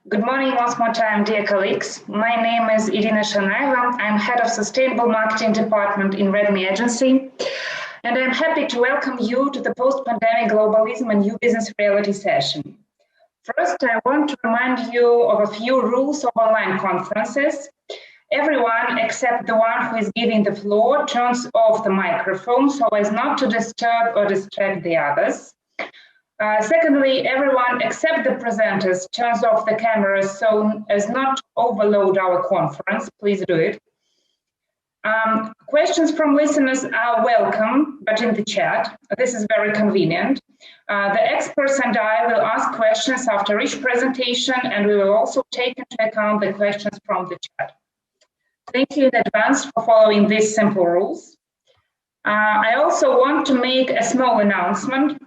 Good morning once more time, dear colleagues. My name is Irina Shanaeva. I'm head of Sustainable Marketing Department in Redmi Agency, and I'm happy to welcome you to the Post-Pandemic Globalism and New Business Reality session. First, I want to remind you of a few rules of online conferences. Everyone except the one who is giving the floor turns off the microphone so as not to disturb or distract the others. Secondly, everyone except the presenters turns off the cameras so as not to overload our conference. Please do it. Questions from listeners are welcome, but in the chat. This is very convenient. The experts and I will ask questions after each presentation, and we will also take into account the questions from the chat. Thank you in advance for following these simple rules. I also want to make a small announcement.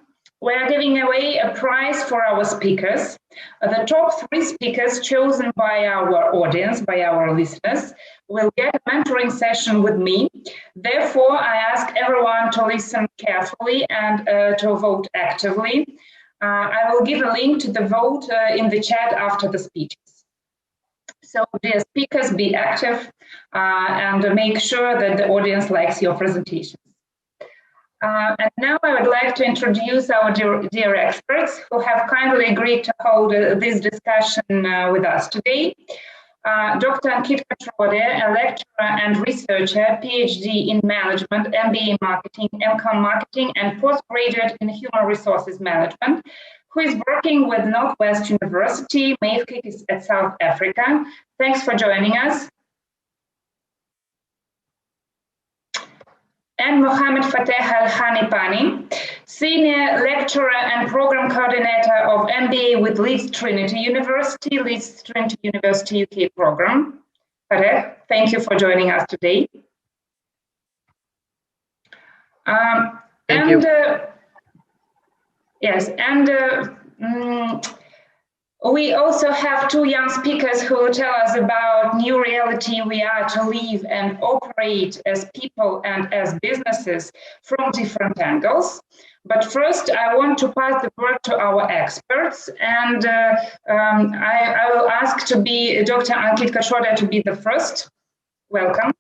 We are giving away a prize for our speakers. The top 3 speakers chosen by our audience, by our listeners, will get a mentoring session with me. Therefore, I ask everyone to listen carefully and to vote actively. I will give a link to the vote in the chat after the speeches. So, dear speakers, be active and make sure that the audience likes your presentation. And now I would like to introduce our dear experts who have kindly agreed to hold this discussion with us today. Dr. Ankit Katrode, a lecturer and researcher, PhD in management, MBA marketing, MCOM marketing, and postgraduate in human resources management, who is working with Northwest University, Mayfkik at South Africa. Thanks for joining us. And Mohammed Fateh Al-Hanipani, Senior Lecturer and Program Coordinator of MBA with Leeds Trinity University UK program. Fateh, thank you for joining us today. Thank you. Yes, and we also have 2 young speakers who will tell us about new reality we are to live and operate as people and as businesses from different angles. But first, I want to pass the word to our experts, and I will ask to be Dr. Ankit Katrode to be the first. Welcome.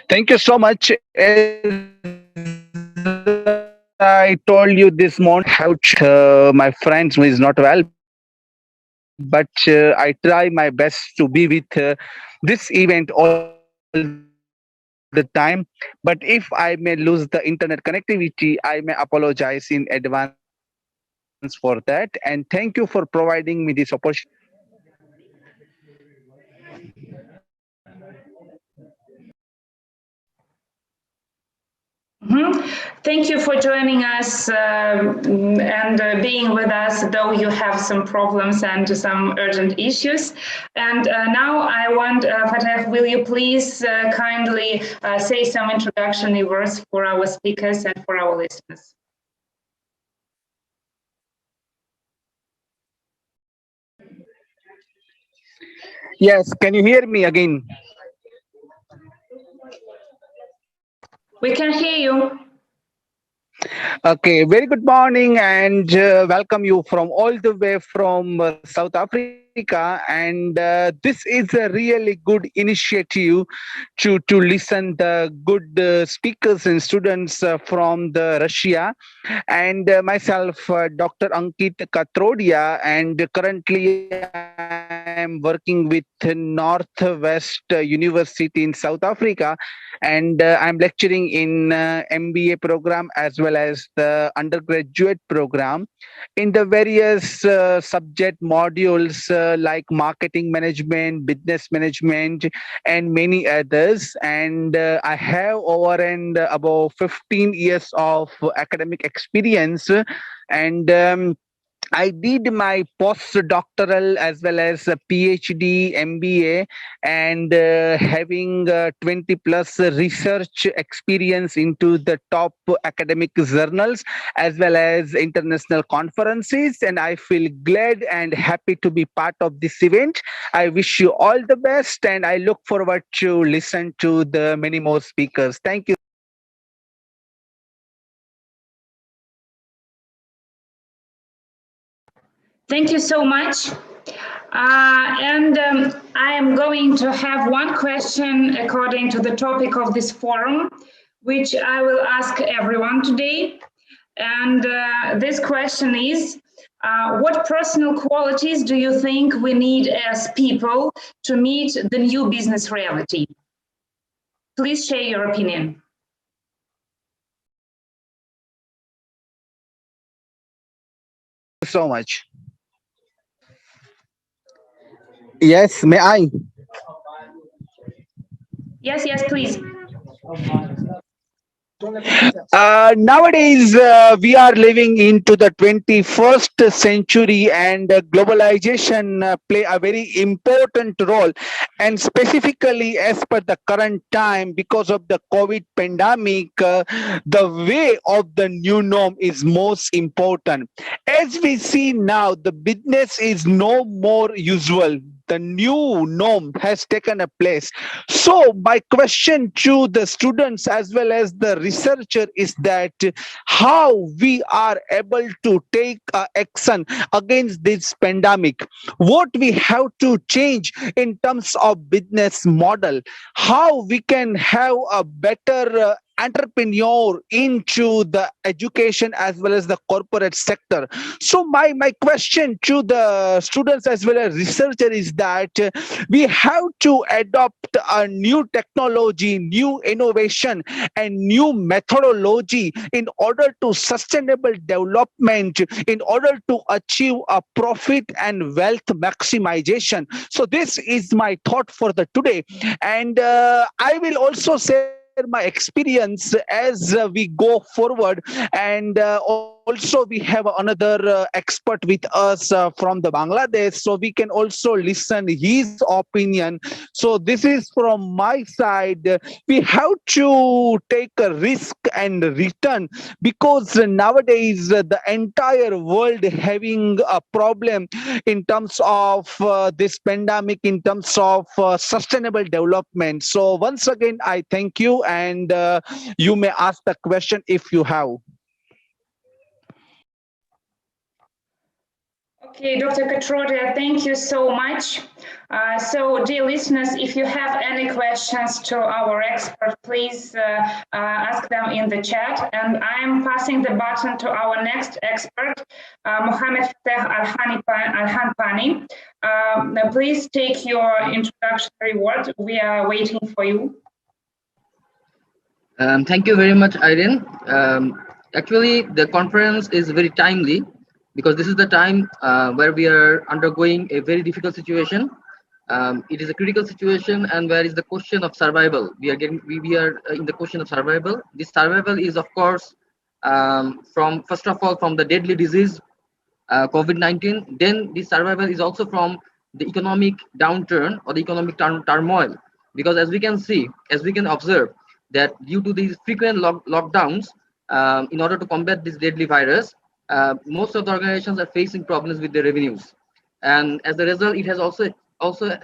Thank you so much. As I told you this morning, how my friends who is not well, but I try my best to be with this event all the time. But if I may lose the internet connectivity, I may apologize in advance for that. And thank you for providing me this opportunity. Thank you for joining us and being with us, though you have some problems and some urgent issues. And now I want, Fateh, will you please kindly say some introductory words for our speakers and for our listeners? Yes, can you hear me again? We can hear you. Okay, very good morning and welcome you from all the way from South Africa. And this is a really good initiative to listen the good speakers and students from the Russia. And myself, Dr. Ankit Katrodia, and currently I am working with Northwest University in South Africa, and I'm lecturing in MBA program as well as the undergraduate program in the various subject modules like marketing management, business management, and many others. And I have over and about 15 years of academic experience, and I did my postdoctoral as well as a PhD, MBA, and having 20 plus research experience into the top academic journals as well as international conferences. And I feel glad and happy to be part of this event. I wish you all the best, and I look forward to listen to the many more speakers. Thank you. Thank you so much. And I am going to have one question according to the topic of this forum, which I will ask everyone today. And this question is, what personal qualities do you think we need as people to meet the new business reality? Please share your opinion. So much. Yes, may I? Yes, yes, please. Nowadays, we are living into the 21st century, and globalization play a very important role. And specifically, as per the current time, because of the COVID pandemic, the way of the new norm is most important. As we see now, the business is no more usual. The new norm has taken a place. So, my question to the students as well as the researcher is that how we are able to take action against this pandemic, what we have to change in terms of business model, how we can have a better entrepreneur into the education as well as the corporate sector. So my question to the students as well as researcher is that we have to adopt a new technology, new innovation, and new methodology in order to sustainable development, in order to achieve a profit and wealth maximization. So this is my thought for the today, and I will also share my experience as we go forward. And also we have another expert with us from the Bangladesh, so we can also listen his opinion. So this is from my side. We have to take a risk and return, because nowadays the entire world having a problem in terms of this pandemic, in terms of sustainable development. So once again, I thank you, and you may ask the question if you have. Okay, Dr. Katrodia, thank you so much. So, dear listeners, if you have any questions to our expert, please ask them in the chat. And I am passing the baton to our next expert, Mohammed Fateh Al-Hanpani. Please take your introductory word. We are waiting for you. Thank you very much, Irene. Actually, the conference is very timely because this is the time where we are undergoing a very difficult situation. It is a critical situation, and where is the question of survival. We are in the question of survival. This survival is, of course, from first of all from the deadly disease COVID-19. Then this survival is also from the economic downturn or the economic turmoil, because as we can see, as we can observe, that due to these frequent lockdowns, in order to combat this deadly virus, most of the organizations are facing problems with their revenues, and as a result, it has also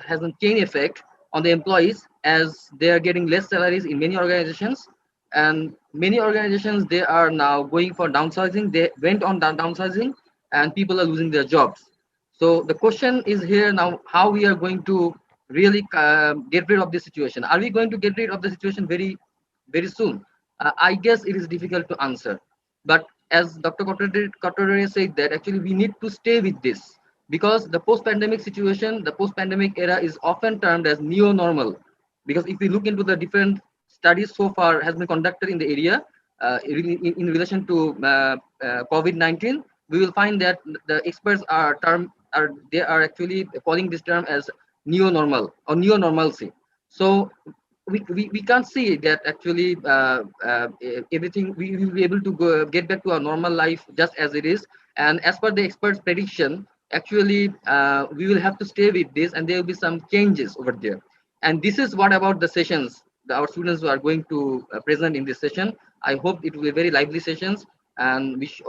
has a chain effect on the employees, as they are getting less salaries in many organizations, and many organizations, they are now going for downsizing. They went on downsizing, and people are losing their jobs. So the question is here now, how we are going to really get rid of this situation. Are we going to get rid of the situation very soon? I guess it is difficult to answer. But as Dr. Kotorere said, that actually we need to stay with this, because the post-pandemic situation, the post-pandemic era is often termed as neo-normal. Because if we look into the different studies so far has been conducted in the area in relation to COVID-19, we will find that the experts are actually calling this term as neo-normal or neo-normalcy. So we can't see that actually everything we will be able to get back to our normal life just as it is, And as per the experts' prediction, actually, we will have to stay with this, and there will be some changes over there. And this is what about the sessions that our students who are going to present in this session. I hope it will be very lively sessions, and wish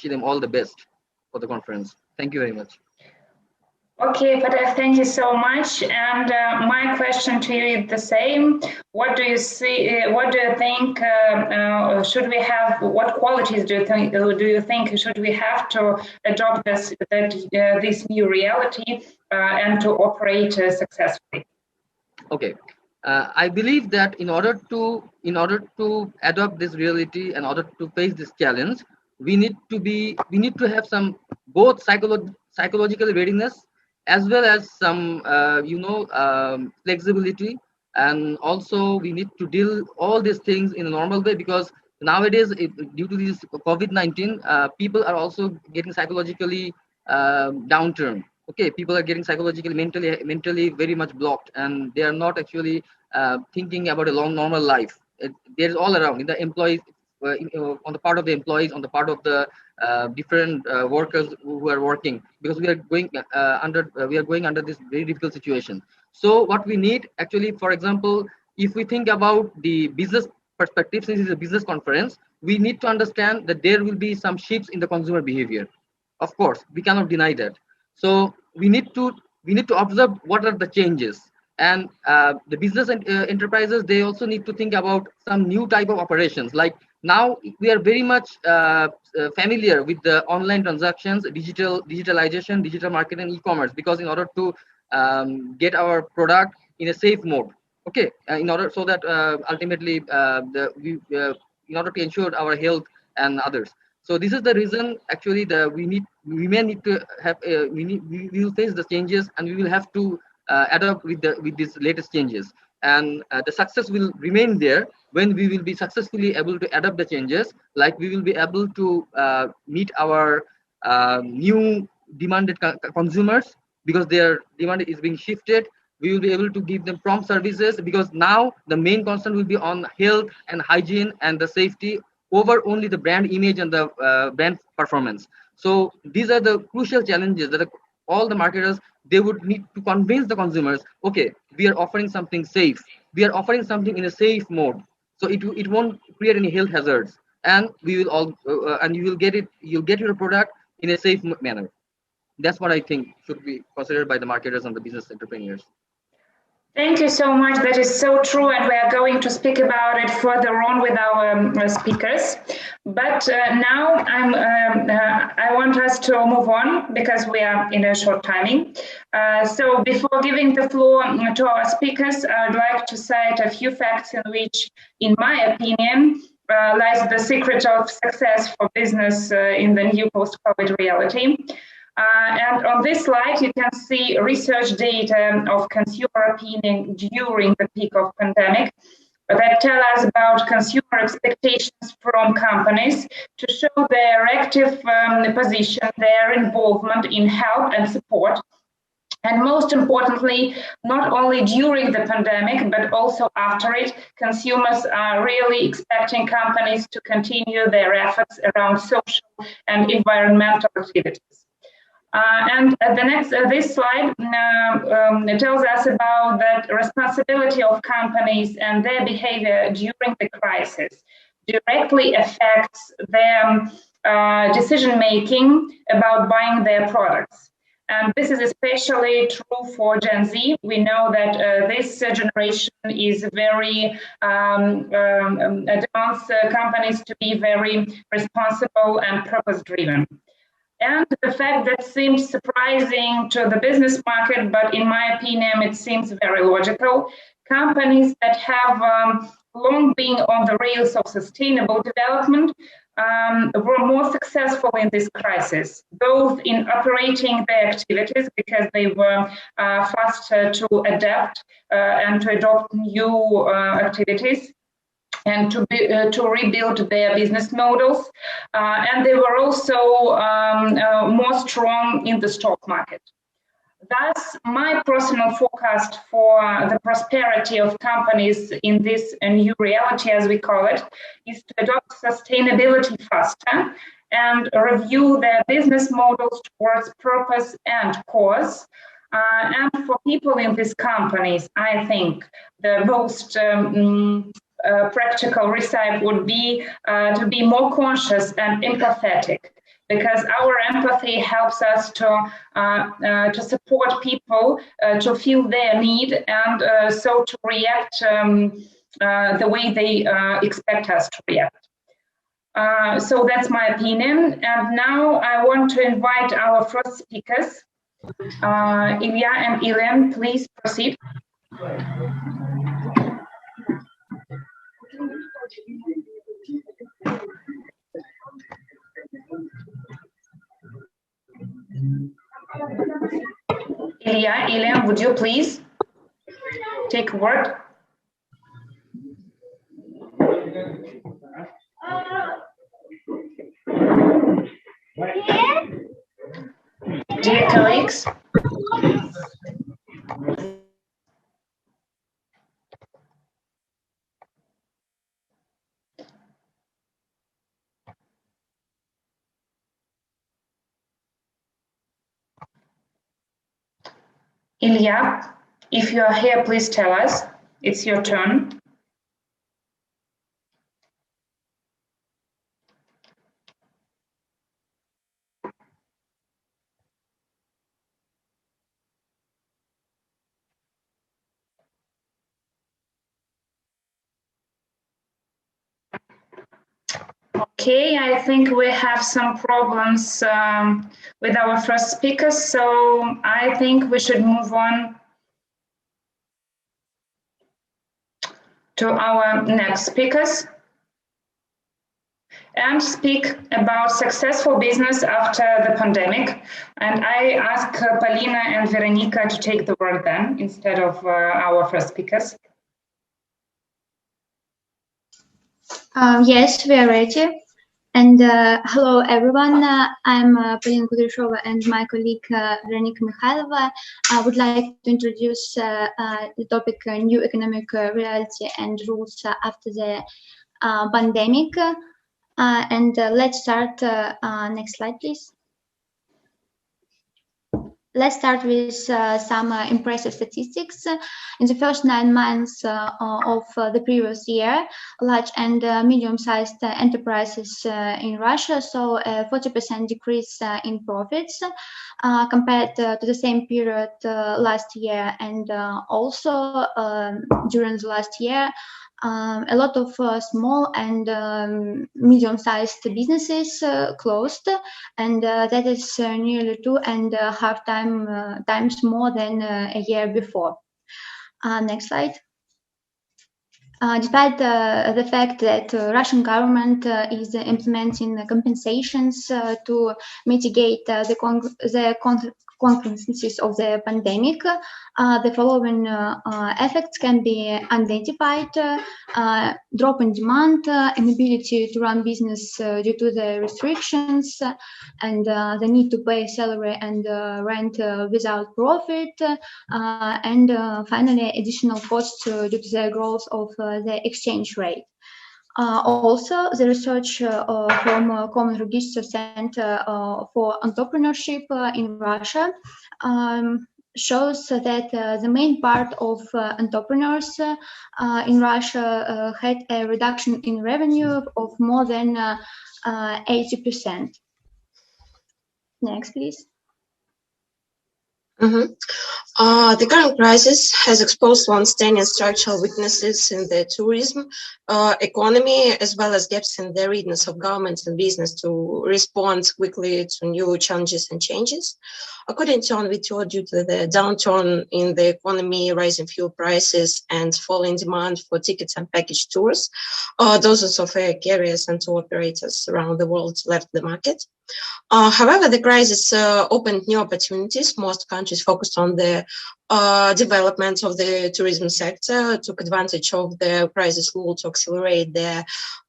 them all the best for the conference. Thank you very much. Okay, Fateh, thank you so much. And my question to you is the same. What do you see? What do you think? Should we have? What qualities do you think should we have to adopt this new reality and to operate successfully? Okay, I believe that in order to adopt this reality, in order to face this challenge, we need to have some both psychological readiness as well as some flexibility, and also we need to deal all these things in a normal way, because nowadays due to this COVID-19, people are also getting psychologically downturn. Okay, people are getting psychologically mentally very much blocked, and they are not actually thinking about a long normal life. There's all around in the employees, on the part of the employees, on the part of the different workers who are working, because we are going under this very difficult situation. So what we need actually, for example, if we think about the business perspective, since it's a business conference, we need to understand that there will be some shifts in the consumer behavior. Of course, we cannot deny that. So we need to observe what are the changes, and the business enterprises, they also need to think about some new type of operations. Like now we are very much familiar with the online transactions, digitalization, digital marketing, e-commerce, because in order to get our product in a safe mode, okay, in order so that ultimately in order to ensure our health and others. So this is the reason actually that we may need to have we will face the changes, and we will have to adapt with these latest changes. And the success will remain there when we will be successfully able to adapt the changes. Like we will be able to meet our new demanded consumers, because their demand is being shifted. We will be able to give them prompt services, because now the main concern will be on health and hygiene and the safety over only the brand image and the brand performance. So these are the crucial challenges that all the marketers, they would need to convince the consumers. Okay, we are offering something safe. We are offering something in a safe mode, so it won't create any health hazards, and we will all and you will get it. You'll get your product in a safe manner. That's what I think should be considered by the marketers and the business entrepreneurs. Thank you so much. That is so true, and we are going to speak about it further on with our speakers. But now I want us to move on, because we are in a short timing. So before giving the floor to our speakers, I would like to cite a few facts in which, in my opinion, lies the secret of success for business in the new post-COVID reality. And on this slide, you can see research data of consumer opinion during the peak of pandemic that tell us about consumer expectations from companies to show their active position, their involvement in help and support. And most importantly, not only during the pandemic, but also after it, consumers are really expecting companies to continue their efforts around social and environmental activities. And this slide tells us about the responsibility of companies and their behavior during the crisis directly affects their decision-making about buying their products. And this is especially true for Gen Z. We know that this generation is very demands companies to be very responsible and purpose-driven. And the fact that seems surprising to the business market, but in my opinion, it seems very logical. Companies that have long been on the rails of sustainable development were more successful in this crisis, both in operating their activities because they were faster to adapt and to adopt new activities, and to rebuild their business models. And they were also more strong in the stock market. Thus, my personal forecast for the prosperity of companies in this new reality, as we call it, is to adopt sustainability faster and review their business models towards purpose and cause. And for people in these companies, I think the most practical recipe would be to be more conscious and empathetic, because our empathy helps us to support people, to feel their need, and so to react the way they expect us to react. So that's my opinion. And now I want to invite our first speakers. Ilya and Ilan, please proceed. Ilya, Ilan, would you please take a word? Dear colleagues, Ilya, if you are here, please tell us. It's your turn. Okay, I think we have some problems with our first speaker, so I think we should move on to our next speakers and speak about successful business after the pandemic. And I ask Polina and Veronika to take the word then instead of our first speakers. Yes, we are ready. And hello, everyone. I'm Polina Kudryshova, and my colleague Ranepa Mikhailova. I would like to introduce the topic New Economic Reality and Rules After the Pandemic. And let's start. Next slide, please. Let's start with some impressive statistics. In the first 9 months of the previous year, large and medium-sized enterprises in Russia saw a 40% decrease in profits compared to the same period last year. And also during the last year, a lot of small and medium-sized businesses closed, and that is nearly 2.5 times more than a year before. Next slide. Despite the fact that Russian government is implementing compensations to mitigate the consequences of the pandemic, the following effects can be identified: drop in demand, inability to run business due to the restrictions, and the need to pay salary and rent without profit, and finally additional costs due to the growth of the exchange rate. Also, the research from Common Register Center for Entrepreneurship in Russia shows that the main part of entrepreneurs in Russia had a reduction in revenue of more than 80%. Next, please. The current crisis has exposed long-standing structural weaknesses in the tourism economy, as well as gaps in the readiness of governments and business to respond quickly to new challenges and changes. According to UNWTO, due to the downturn in the economy, rising fuel prices, and falling demand for tickets and package tours, dozens of air carriers and tour operators around the world left the market. However, the crisis opened new opportunities. Most countries focused on the development of the tourism sector, took advantage of the crisis rule to accelerate their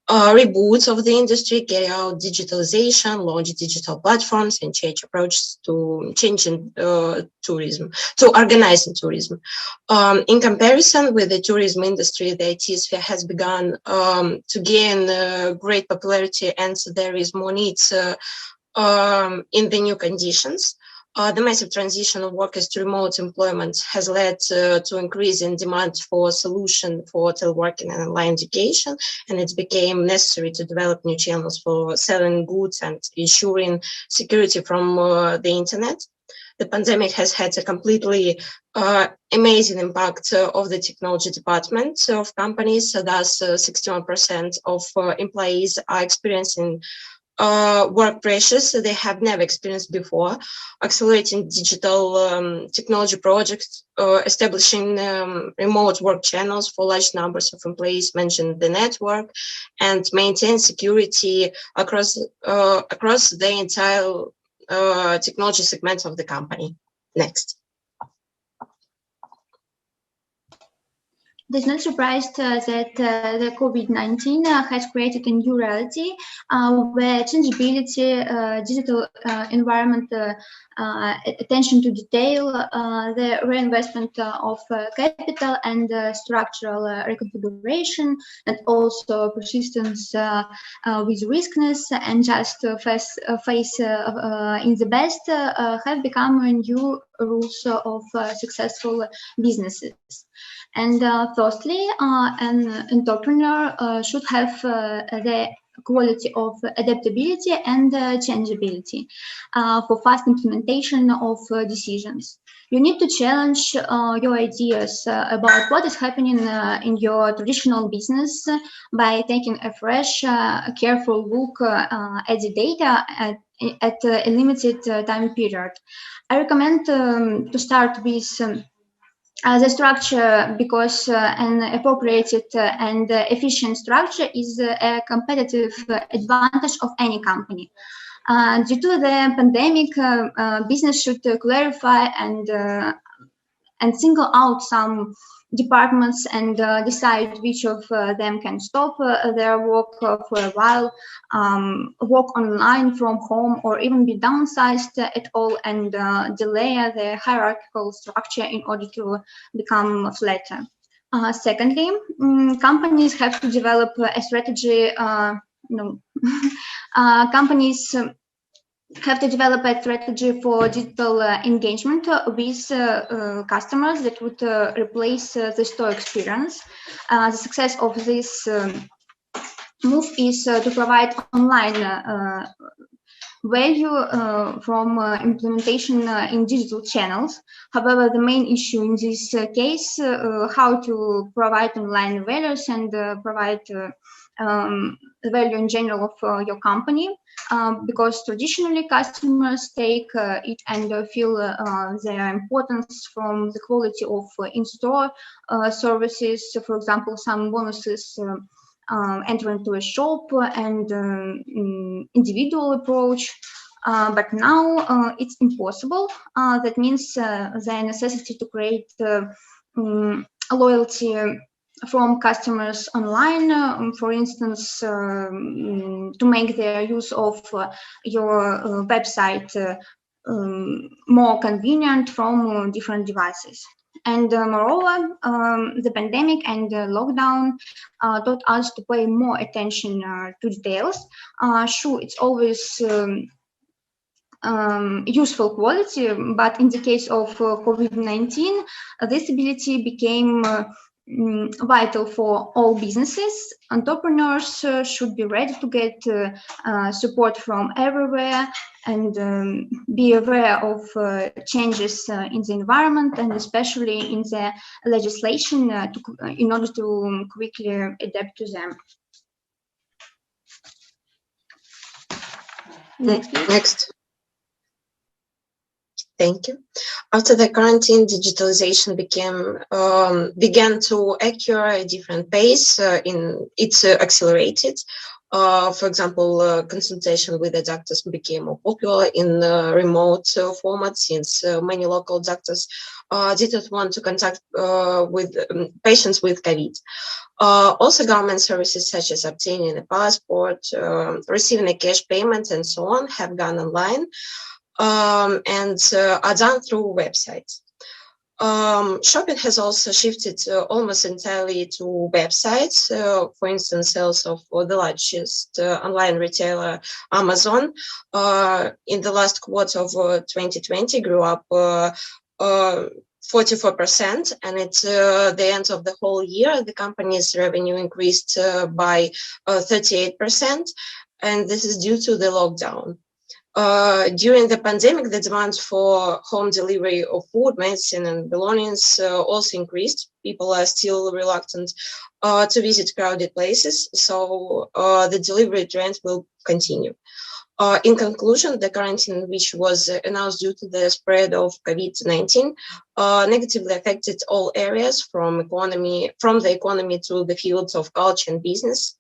reboots of the industry, carry out digitalization, launch digital platforms, and change approaches to changing tourism, to organizing tourism. In comparison with the tourism industry, the IT sphere has begun to gain great popularity, and so there is more needs in the new conditions. The massive transition of workers to remote employment has led to increase in demand for solution for teleworking and online education, and it became necessary to develop new channels for selling goods and ensuring security from the internet. The pandemic has had a completely amazing impact of the technology department of companies. So thus, 61% of employees are experiencing work pressures they have never experienced before, accelerating digital technology projects, establishing remote work channels for large numbers of employees, managing the network, and maintain security across the entire technology segment of the company. Next. It is not surprised that the COVID-19 has created a new reality where changeability, digital environment, attention to detail, the reinvestment of capital and structural reconfiguration, and also persistence with riskiness and just face in the best have become new rules of successful businesses. And firstly, an entrepreneur should have the quality of adaptability and changeability for fast implementation of decisions. You need to challenge your ideas about what is happening in your traditional business by taking a fresh, careful look at the data at a limited time period. I recommend to start with the structure, because an appropriated and efficient structure is a competitive advantage of any company. Due to the pandemic, business should clarify and single out some departments and decide which of them can stop their work for a while, work online from home, or even be downsized at all, and delay the hierarchical structure in order to become flatter. Secondly, companies have to develop a strategy. Companies have to develop a strategy for digital engagement with customers that would replace the store experience. The success of this move is to provide online value from implementation in digital channels. However, the main issue in this case, how to provide online values and provide value in general of your company, because traditionally customers take it and feel their importance from the quality of in-store services, for example, some bonuses entering to a shop and individual approach. But now it's impossible. That means the necessity to create loyalty from customers online, for instance, to make their use of your website more convenient from different devices. And moreover, the pandemic and lockdown taught us to pay more attention to details. Sure, it's always useful quality, but in the case of COVID-19, this ability became vital for all businesses. Entrepreneurs should be ready to get support from everywhere and be aware of changes in the environment and especially in the legislation in order to quickly adapt to them. Next. Thank you. After the quarantine, digitalization began to occur at a different pace. It's accelerated. For example, consultation with the doctors became more popular in remote format since many local doctors didn't want to contact with patients with COVID. Also, government services such as obtaining a passport, receiving a cash payment, and so on have gone online and are done through websites. Shopping has also shifted almost entirely to websites. For instance, sales of the largest online retailer, Amazon, in the last quarter of 2020 grew up 44%, and at the end of the whole year, the company's revenue increased by 38%, and this is due to the lockdown. During the pandemic, the demand for home delivery of food, medicine, and belongings also increased. People are still reluctant to visit crowded places, so the delivery trend will continue. In conclusion, the quarantine, which was announced due to the spread of COVID-19, negatively affected all areas from the economy to the fields of culture and business.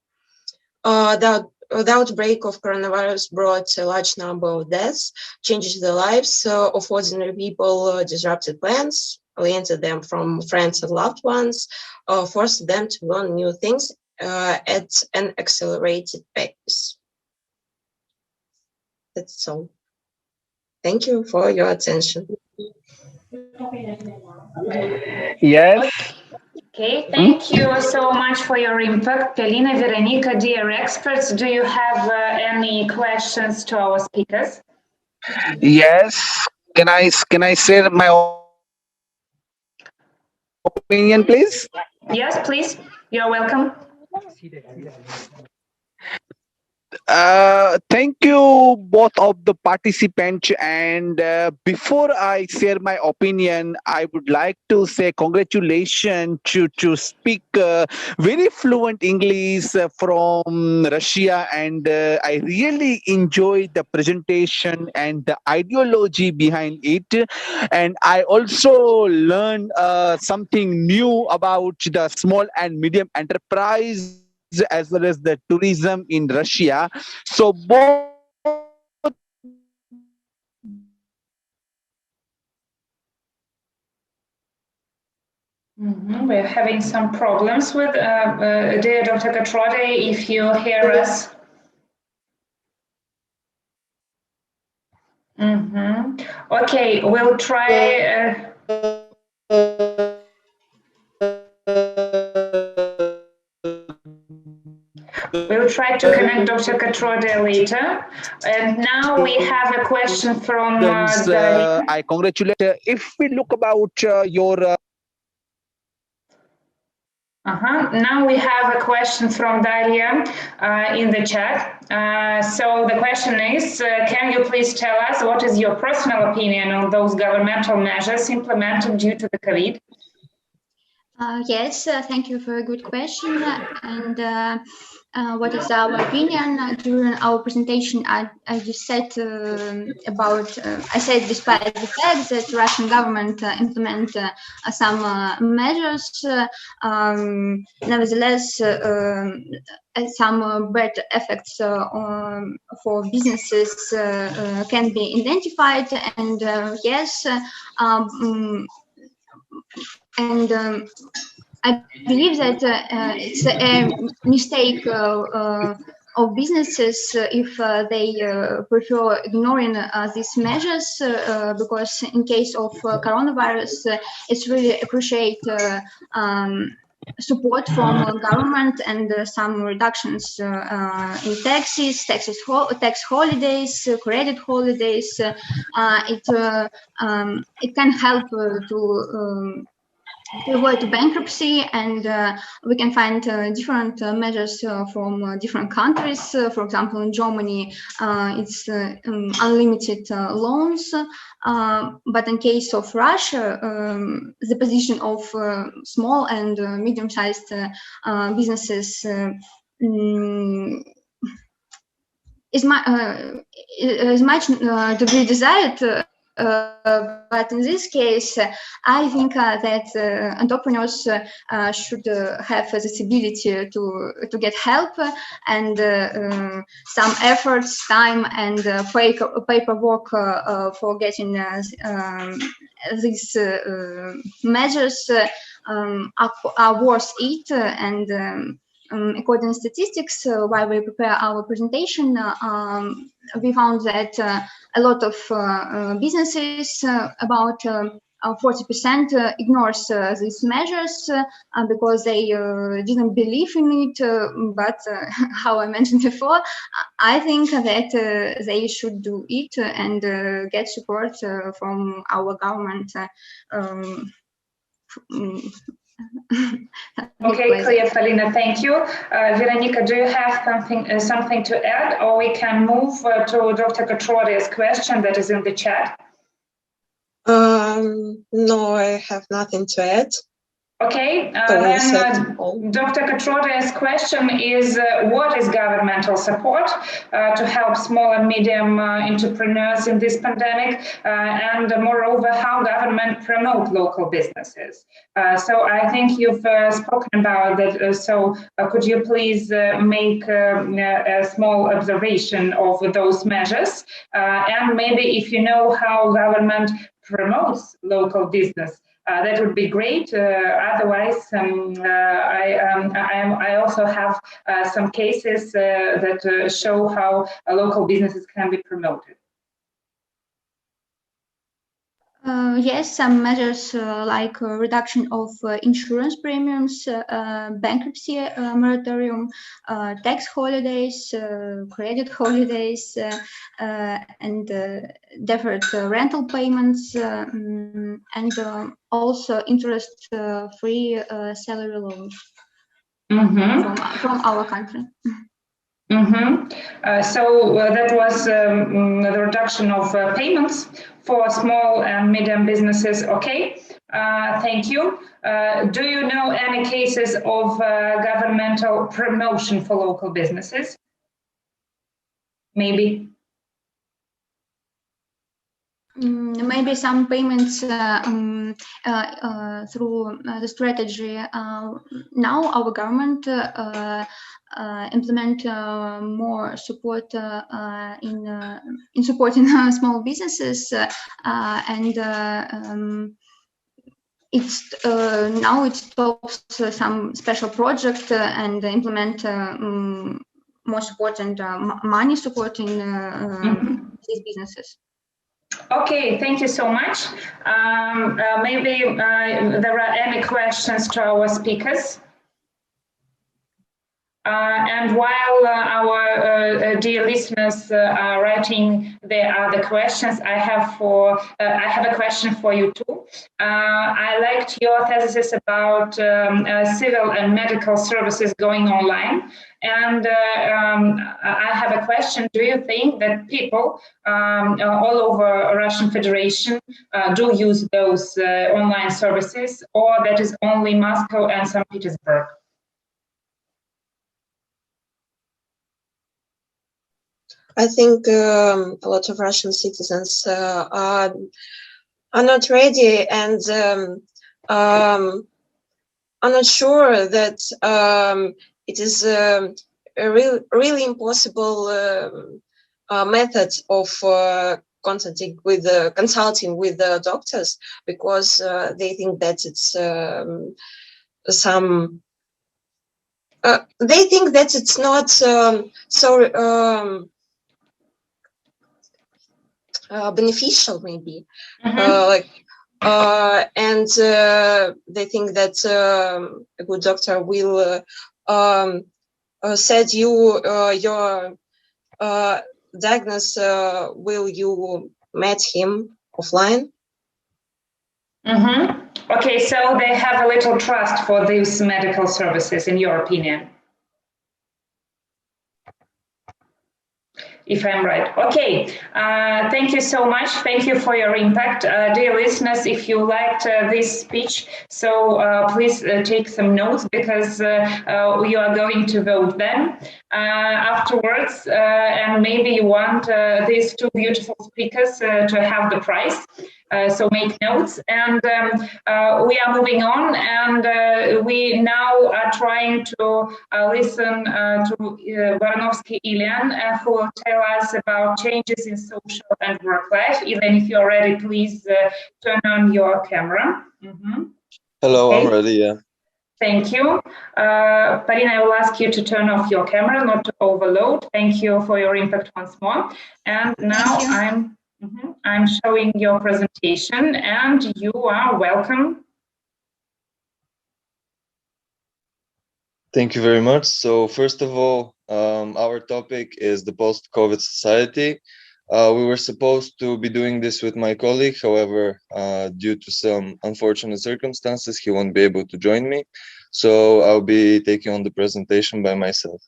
The outbreak of coronavirus brought a large number of deaths, changed the lives of ordinary people, disrupted plans, oriented them from friends and loved ones, forced them to learn new things at an accelerated pace. That's all. Thank you for your attention. Yes. Okay, thank you so much for your input. Galina, Veronica, dear experts, do you have any questions to our speakers? Yes. Can I share my opinion, please? Yes, please. You're welcome. Thank you, both of the participants. And before I share my opinion, I would like to say congratulations to speak very fluent English from Russia. And I really enjoyed the presentation and the ideology behind it. And I also learned something new about the small and medium enterprise as well as the tourism in Russia. So both We're having some problems with dear Dr. Katrode, if you hear us. Okay, we'll try. We'll try to connect Dr. Katrode later. And now we have a question from I congratulate. If we look about your Now we have a question from Daria in the chat. So the question is, can you please tell us what is your personal opinion on those governmental measures implemented due to the COVID? Yes, thank you for a good question. And what is our opinion? During our presentation, I just said I said despite the fact that Russian government implement some measures, nevertheless, some bad effects for businesses can be identified. And yes, I believe that it's a mistake of businesses if they prefer ignoring these measures, because in case of coronavirus, it's really appreciate support from government and some reductions in taxes, tax holidays, credit holidays. It can help to avoid bankruptcy, and we can find different measures from different countries. For example, in Germany, it's unlimited loans. But in case of Russia, the position of small and medium-sized businesses is much to be desired. but in this case, I think that entrepreneurs should have this ability to get help and some efforts, time, and paperwork for getting these measures are worth it. And according to statistics, while we prepare our presentation, we found that a lot of businesses, about 40%, ignores these measures because they didn't believe in it. But how I mentioned before, I think that they should do it and get support from our government. Okay, clear, Felina. Thank you. Veronica, do you have something to add, or we can move to Dr. Katroria's question that is in the chat? No, I have nothing to add. Okay, then Dr. Katroria's question is, what is governmental support to help small and medium entrepreneurs in this pandemic? And moreover, how government promote local businesses? So I think you've spoken about that. So could you please make a small observation of those measures? And maybe if you know how government promotes local business, that would be great. Otherwise, I also have some cases that show how local businesses can be promoted. Yes, some measures like reduction of insurance premiums, bankruptcy moratorium, tax holidays, credit holidays, and deferred rental payments, and also interest-free salary loans from our country. So that was the reduction of payments for small and medium businesses. Okay, thank you. Do you know any cases of governmental promotion for local businesses? Maybe. Maybe some payments through the strategy. Now our government implement more support in supporting small businesses, and it's now it stops some special project and implement more support and money supporting these businesses. Okay, thank you so much. Maybe there are any questions to our speakers. And while our dear listeners are writing their other questions, I have a question for you too. I liked your thesis about civil and medical services going online. And I have a question. Do you think that people all over Russian Federation do use those online services, or that is only Moscow and St. Petersburg? I think a lot of Russian citizens are not ready and are not sure that it is a really impossible method of consulting with the doctors, because they think that it's they think that it's not beneficial, maybe. And they think that a good doctor will set you your diagnosis will you meet him offline. Okay, so they have a little trust for these medical services, in your opinion, if I'm right. Okay, thank you so much. Thank you for your impact. Dear listeners, if you liked this speech, so please take some notes, because you are going to vote then. afterwards, and maybe you want these two beautiful speakers to have the prize. So make notes, and we are moving on, and we now are trying to listen to Varanovsky Ilian, who will tell us about changes in social and work life. Even if you're ready, please turn on your camera. Hello, Okay. I'm ready, yeah. Thank you. Parina, I will ask you to turn off your camera, not to overload. Thank you for your impact once more. And now I'm showing your presentation, and you are welcome. Thank you very much. So first of all, our topic is the post-COVID society. We were supposed to be doing this with my colleague. However, due to some unfortunate circumstances, he won't be able to join me. So I'll be taking on the presentation by myself.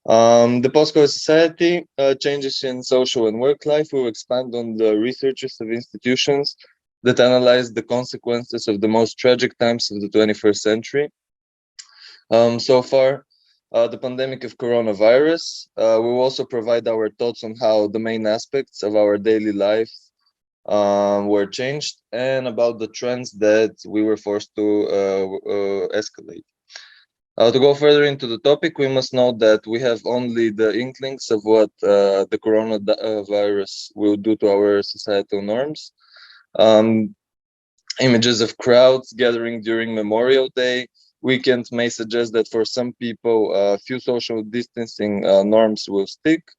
The post-COVID society, changes in social and work life. Will expand on the researches of institutions that analyze the consequences of the most tragic times of the 21st century. So far, the pandemic of coronavirus. We will also provide our thoughts on how the main aspects of our daily lives were changed, and about the trends that we were forced to escalate. To go further into the topic, we must note that we have only the inklings of what the coronavirus will do to our societal norms. Images of crowds gathering during Memorial Day weekend may suggest that for some people, few social distancing norms will stick.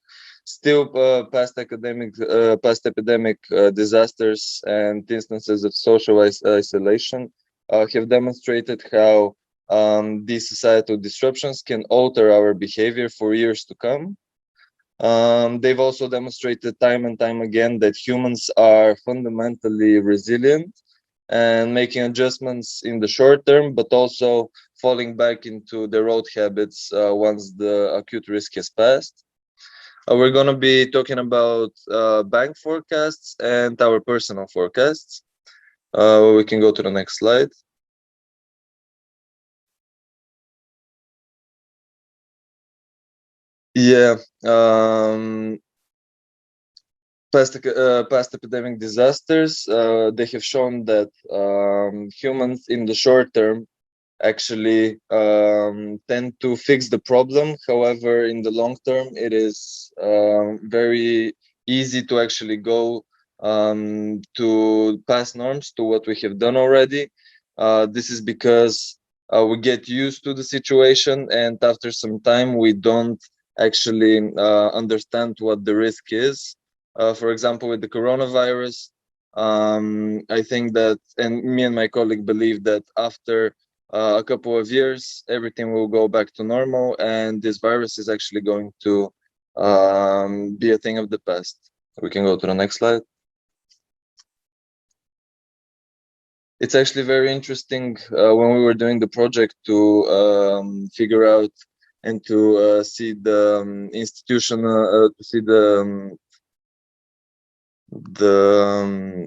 Still, past epidemic disasters and instances of social isolation have demonstrated how these societal disruptions can alter our behavior for years to come. They've also demonstrated time and time again that humans are fundamentally resilient and making adjustments in the short term, but also falling back into their old habits once the acute risk has passed. We're going to be talking about bank forecasts and our personal forecasts. We can go to the next slide. Yeah, past epidemic disasters, they have shown that humans in the short term actually tend to fix the problem. However, in the long term, it is very easy to actually go to past norms, to what we have done already. This is because we get used to the situation, and after some time, we don't actually understand what the risk is. For example, with the coronavirus, I think that, and me and my colleague believe that after a couple of years, everything will go back to normal, and this virus is actually going to be a thing of the past. We can go to the next slide. It's actually very interesting when we were doing the project to figure out and to see the institution, to see the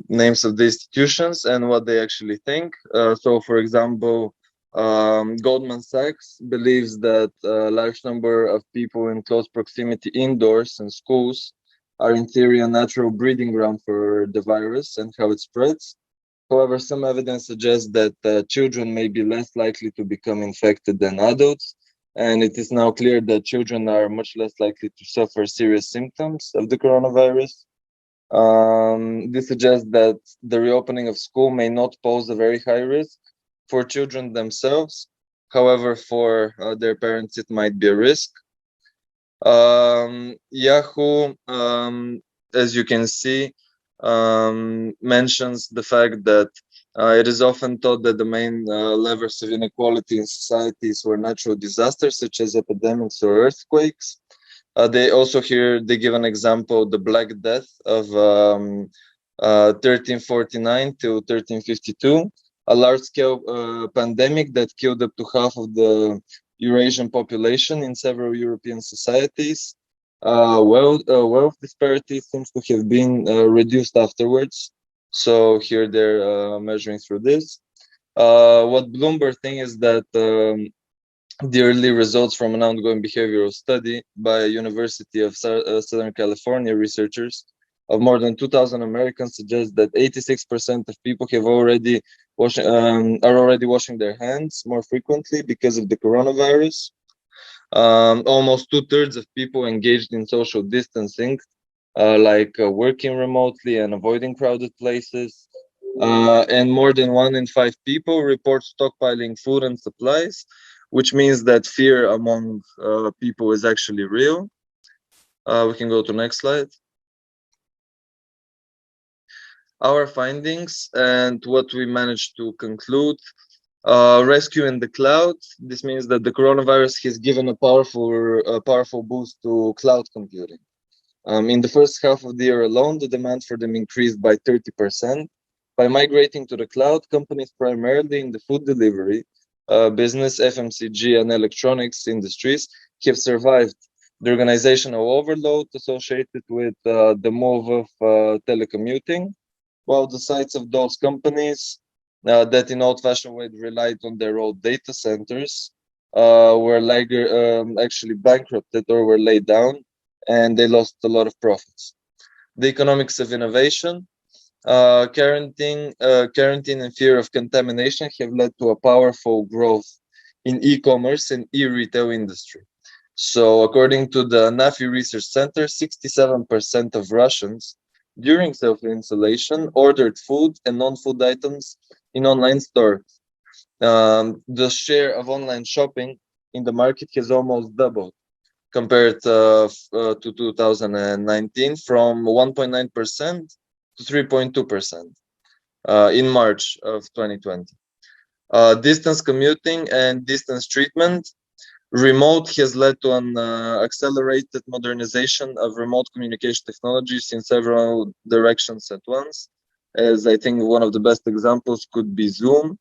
names of the institutions and what they actually think. So, for example, Goldman Sachs believes that a large number of people in close proximity indoors and schools are in theory a natural breeding ground for the virus and how it spreads. However, some evidence suggests that children may be less likely to become infected than adults, and it is now clear that children are much less likely to suffer serious symptoms of the coronavirus. This suggests that the reopening of school may not pose a very high risk for children themselves. However, for their parents, it might be a risk. Yahoo, as you can see, mentions the fact that it is often thought that the main levers of inequality in societies were natural disasters such as epidemics or earthquakes. They also they give an example, the Black Death of 1349 to 1352, a large-scale pandemic that killed up to half of the Eurasian population in several European societies. Wealth disparity seems to have been reduced afterwards. So here they're measuring through this. What Bloomberg thinks is that the early results from an ongoing behavioral study by University of Southern California researchers of more than 2,000 Americans suggest that 86% of people have already are already washing their hands more frequently because of the coronavirus. Almost 2/3 of people engaged in social distancing, like working remotely and avoiding crowded places. And more than 1 in 5 people report stockpiling food and supplies, which means that fear among people is actually real. We can go to next slide. Our findings and what we managed to conclude. Rescue in the cloud. This means that the coronavirus has given a powerful boost to cloud computing. In the first half of the year alone, the demand for them increased by 30%. By migrating to the cloud, companies primarily in the food delivery, business, FMCG, and electronics industries have survived the organizational overload associated with the move of telecommuting, while the sites of those companies that in old-fashioned way relied on their old data centers were actually bankrupted or were laid down, and they lost a lot of profits. The economics of innovation, quarantine and fear of contamination have led to a powerful growth in e-commerce and e-retail industry. So according to the NAFI Research Center, 67% of Russians during self-insulation ordered food and non-food items in online stores. The share of online shopping in the market has almost doubled compared to 2019, from 1.9% to 3.2% in March of 2020. Distance commuting and distance treatment. Remote has led to an accelerated modernization of remote communication technologies in several directions at once. As I think one of the best examples could be Zoom,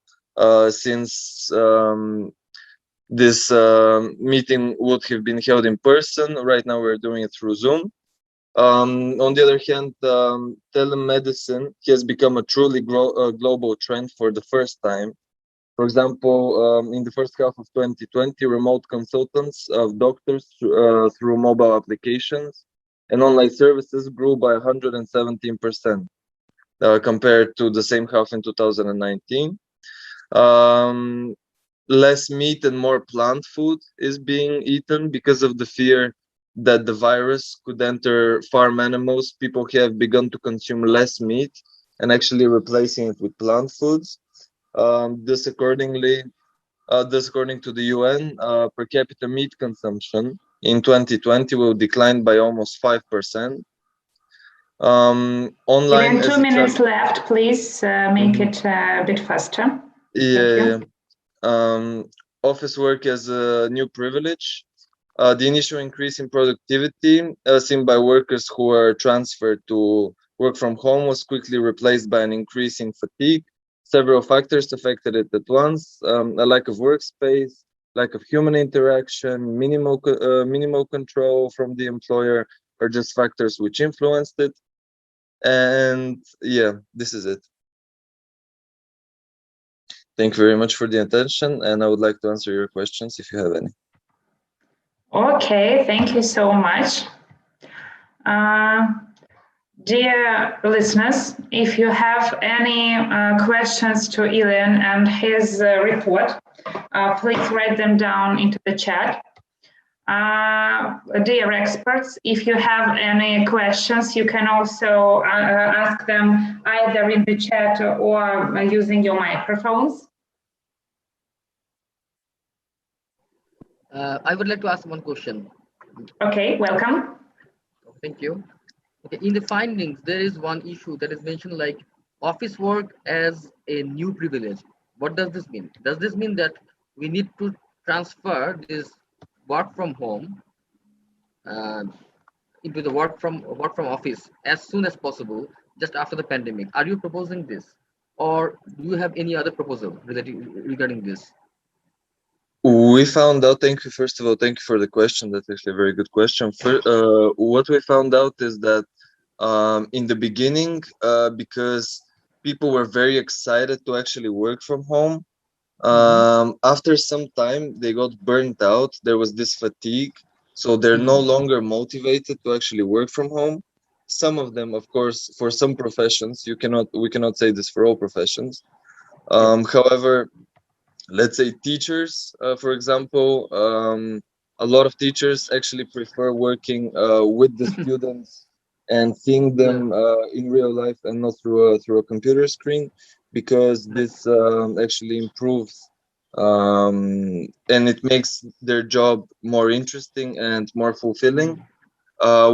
since this meeting would have been held in person. Right now we're doing it through Zoom. On the other hand, telemedicine has become a truly global trend for the first time. For example, in the first half of 2020, remote consultants of doctors through mobile applications and online services grew by 117% compared to the same half in 2019. Less meat and more plant food is being eaten because of the fear that the virus could enter farm animals. People have begun to consume less meat and actually replacing it with plant foods. This according to the UN, per capita meat consumption in 2020 will decline by almost 5%. Online, Even 2 minutes left, please make it a bit faster. Yeah. Office work as a new privilege. The initial increase in productivity seen by workers who are transferred to work from home was quickly replaced by an increase in fatigue. Several factors affected it at once: a lack of workspace, lack of human interaction, minimal control from the employer, are just factors which influenced it. And yeah, this is it. Thank you very much for the attention, and I would like to answer your questions if you have any. Okay, thank you so much. Dear listeners, if you have any questions to Ilan and his report, please write them down into the chat. Dear experts, if you have any questions, you can also ask them either in the chat or using your microphones. I would like to ask one question. Okay, welcome. Thank you. Okay, in the findings, there is one issue that is mentioned, like office work as a new privilege. What does this mean? Does this mean that we need to transfer this work from home into the work from office as soon as possible, just after the pandemic? Are you proposing this, or do you have any other proposal regarding this? We found out, thank you, first of all, thank you for the question. That's actually a very good question. What we found out is that in the beginning, because people were very excited to actually work from home, After some time, they got burnt out. There was this fatigue, so they're no longer motivated to actually work from home. Some of them, of course, for some professions, we cannot say this for all professions. However, let's say teachers, for example, a lot of teachers actually prefer working with the students and seeing them in real life and not through a computer screen, because this actually improves and it makes their job more interesting and more fulfilling.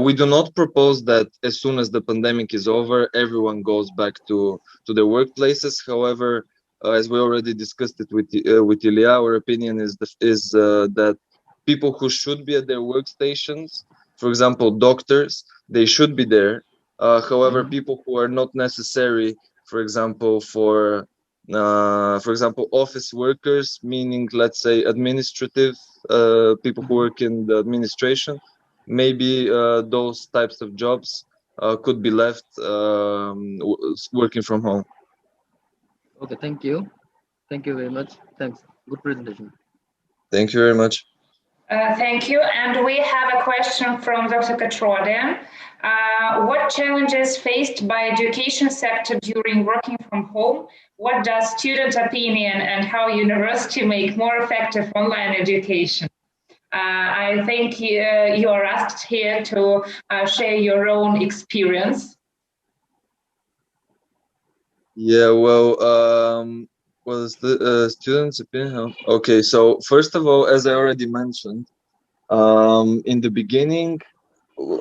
We do not propose that as soon as the pandemic is over, everyone goes back to their workplaces. However, as we already discussed it with Ilya, our opinion is that people who should be at their workstations, for example, doctors, they should be there. However, people who are not necessary, for example, for example, office workers, meaning let's say administrative people who work in the administration, maybe those types of jobs could be left working from home. Okay, thank you. Thank you very much. Thanks. Good presentation. Thank you very much. Thank you. And we have a question from Dr. Katrode. What challenges faced by education sector during working from home? What does student opinion and how university make more effective online education? I think you are asked here to share your own experience. Yeah, well, the students' opinion. Okay, so first of all, as I already mentioned, in the beginning,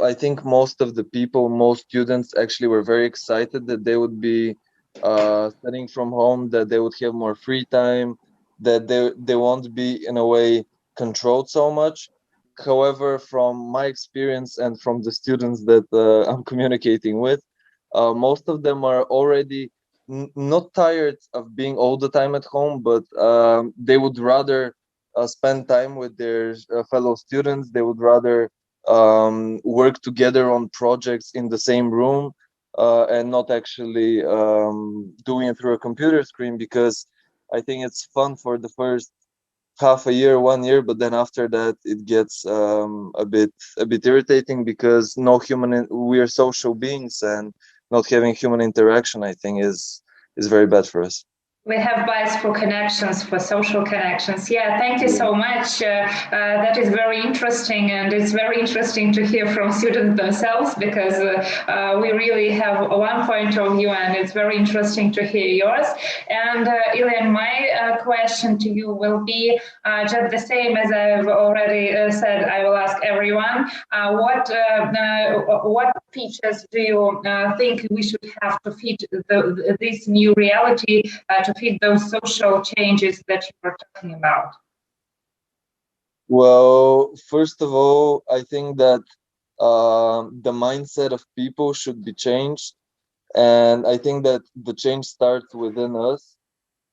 I think most of the people, most students actually were very excited that they would be studying from home, that they would have more free time, that they won't be in a way controlled so much. However, from my experience and from the students that I'm communicating with, most of them are already not tired of being all the time at home, but they would rather spend time with their fellow students. They would rather work together on projects in the same room and not actually doing it through a computer screen, because I think it's fun for the first half a year, 1 year, but then after that it gets a bit irritating, because we are social beings, and not having human interaction, I think, is very bad for us. We have bias for connections, for social connections. Yeah, thank you so much. That is very interesting, and it's very interesting to hear from students themselves, because we really have one point of view, and it's very interesting to hear yours. And Ilya, my question to you will be just the same as I've already said. I will ask everyone, what features do you think we should have to fit this new reality, to fit those social changes that you were talking about? Well, first of all, I think that the mindset of people should be changed, and I think that the change starts within us.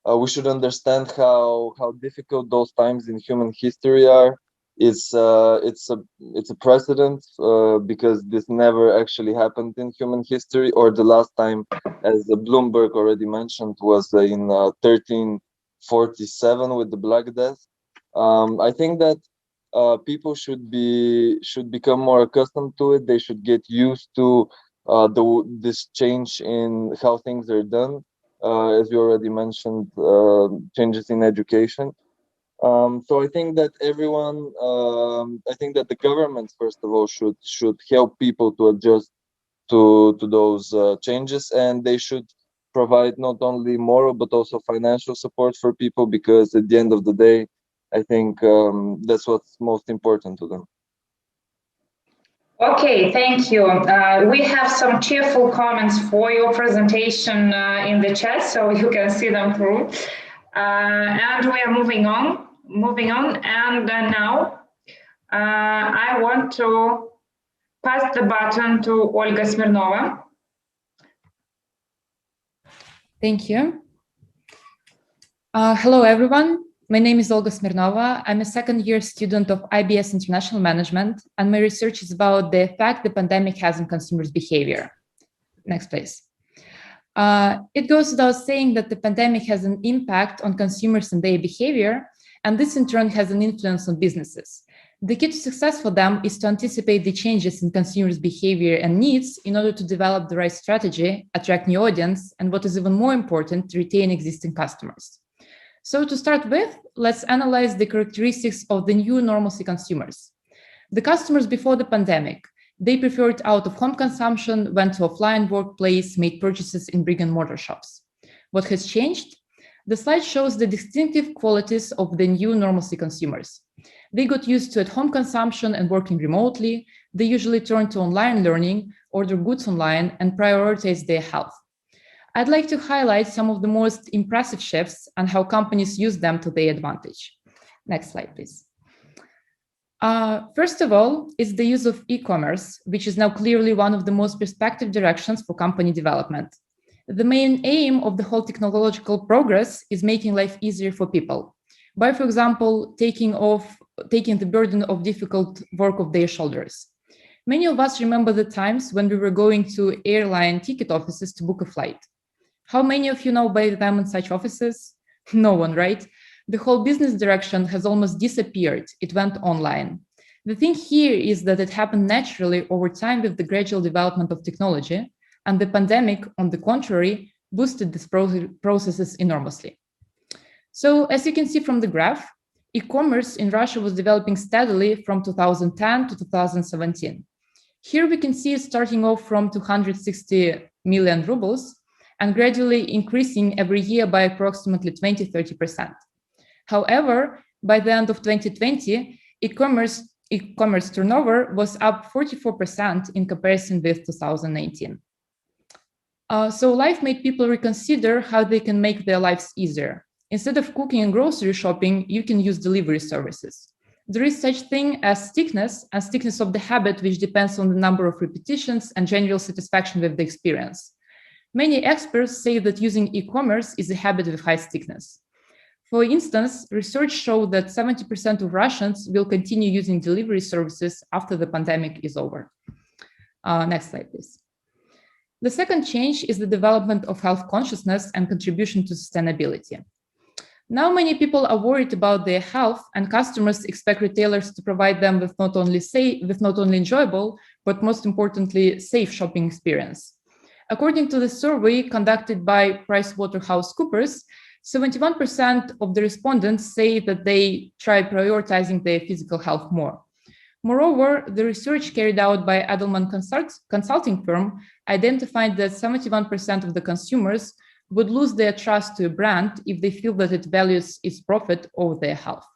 We should understand how difficult those times in human history are. It's a precedent, because this never actually happened in human history, or the last time, as Bloomberg already mentioned, was in 1347 with the Black Death. I think that people should become more accustomed to it. They should get used to this change in how things are done. As you already mentioned, changes in education. So I think that I think that the government, first of all, should help people to adjust to those changes, and they should provide not only moral but also financial support for people, because at the end of the day, I think that's what's most important to them. Okay, thank you. We have some cheerful comments for your presentation in the chat, so you can see them through. And we are moving on. And now I want to pass the baton to Olga Smirnova. Thank you. Hello, everyone. My name is Olga Smirnova. I'm a second-year student of IBS International Management, and my research is about the effect the pandemic has on consumers' behavior. Next, please. It goes without saying that the pandemic has an impact on consumers and their behavior, and this in turn has an influence on businesses. The key to success for them is to anticipate the changes in consumers' behavior and needs in order to develop the right strategy, attract new audience, and what is even more important, retain existing customers. So to start with, let's analyze the characteristics of the new normalcy consumers. The customers before the pandemic, they preferred out-of-home consumption, went to offline workplace, made purchases in brick-and-mortar shops. What has changed? The slide shows the distinctive qualities of the new normalcy consumers. They got used to at-home consumption and working remotely. They usually turn to online learning, order goods online, and prioritize their health. I'd like to highlight some of the most impressive shifts and how companies use them to their advantage. Next slide, please. First of all, is the use of e-commerce, which is now clearly one of the most prospective directions for company development. The main aim of the whole technological progress is making life easier for people by, for example, taking the burden of difficult work off their shoulders. Many of us remember the times when we were going to airline ticket offices to book a flight. How many of you know by them in such offices? No one, right? The whole business direction has almost disappeared. It went online. The thing here is that it happened naturally over time with the gradual development of technology, and the pandemic, on the contrary, boosted these processes enormously. So as you can see from the graph, e-commerce in Russia was developing steadily from 2010 to 2017. Here we can see it starting off from 260 million rubles and gradually increasing every year by approximately 20-30%. However, by the end of 2020, e-commerce turnover was up 44% in comparison with 2019. So life made people reconsider how they can make their lives easier. Instead of cooking and grocery shopping, you can use delivery services. There is such thing as stickiness and stickiness of the habit, which depends on the number of repetitions and general satisfaction with the experience. Many experts say that using e-commerce is a habit with high stickiness. For instance, research showed that 70% of Russians will continue using delivery services after the pandemic is over. Next slide, please. The second change is the development of health consciousness and contribution to sustainability. Now many people are worried about their health, and customers expect retailers to provide them with not only enjoyable, but most importantly, safe shopping experience. According to the survey conducted by PricewaterhouseCoopers, 71% of the respondents say that they try prioritizing their physical health more. Moreover, the research carried out by Edelman consulting firm identified that 71% of the consumers would lose their trust to a brand if they feel that it values its profit over their health.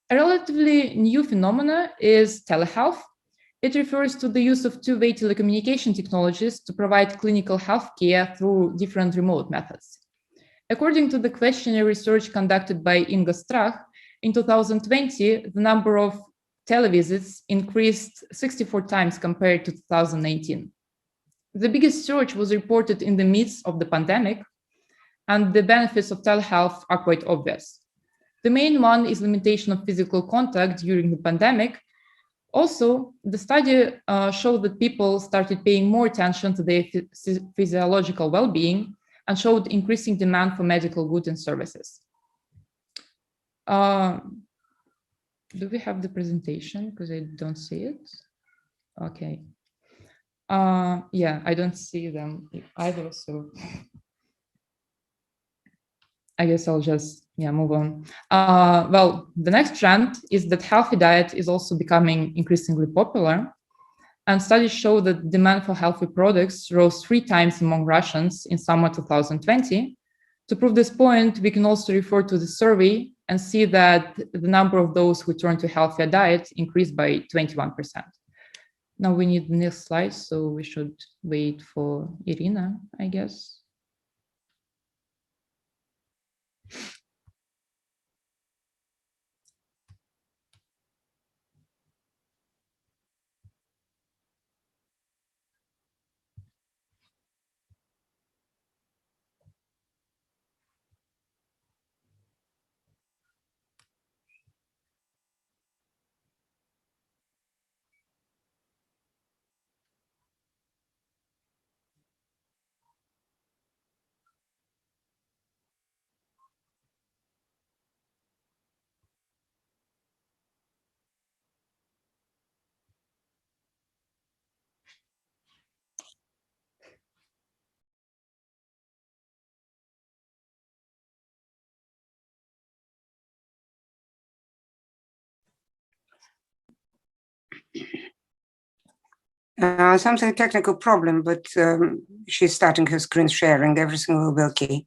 A relatively new phenomenon is telehealth. It refers to the use of two-way telecommunication technologies to provide clinical health care through different remote methods. According to the questionnaire research conducted by Inga Strach, in 2020, the number of televisits increased 64 times compared to 2019. The biggest surge was reported in the midst of the pandemic, and the benefits of telehealth are quite obvious. The main one is limitation of physical contact during the pandemic. Also, the study showed that people started paying more attention to their physiological well-being and showed increasing demand for medical goods and services. Do we have the presentation? Because I don't see it. Okay. Yeah, I don't see them either, so I guess I'll just move on. Well, the next trend is that healthy diet is also becoming increasingly popular, and studies show that demand for healthy products rose 3 times among Russians in summer 2020. To prove this point, we can also refer to the survey and see that the number of those who turn to healthier diet increased by 21%. Now we need the next slide, so we should wait for Irina, I guess. Something technical problem, but she's starting her screen sharing. Everything will be okay.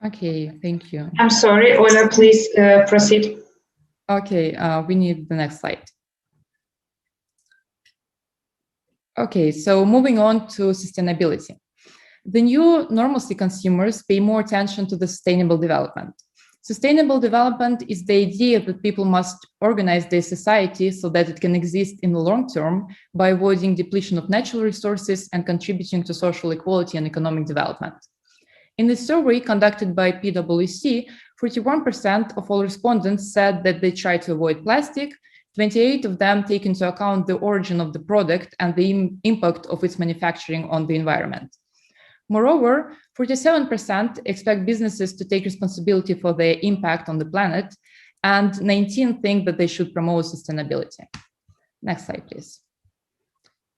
Okay, thank you. I'm sorry, Ola, please proceed. Okay, we need the next slide. Okay, so moving on to sustainability. The new normalcy consumers pay more attention to the sustainable development. Sustainable development is the idea that people must organize their society so that it can exist in the long term by avoiding depletion of natural resources and contributing to social equality and economic development. In the survey conducted by PwC, 41% of all respondents said that they try to avoid plastic. 28 of them take into account the origin of the product and the impact of its manufacturing on the environment. Moreover, 47% expect businesses to take responsibility for their impact on the planet, and 19 think that they should promote sustainability. Next slide, please.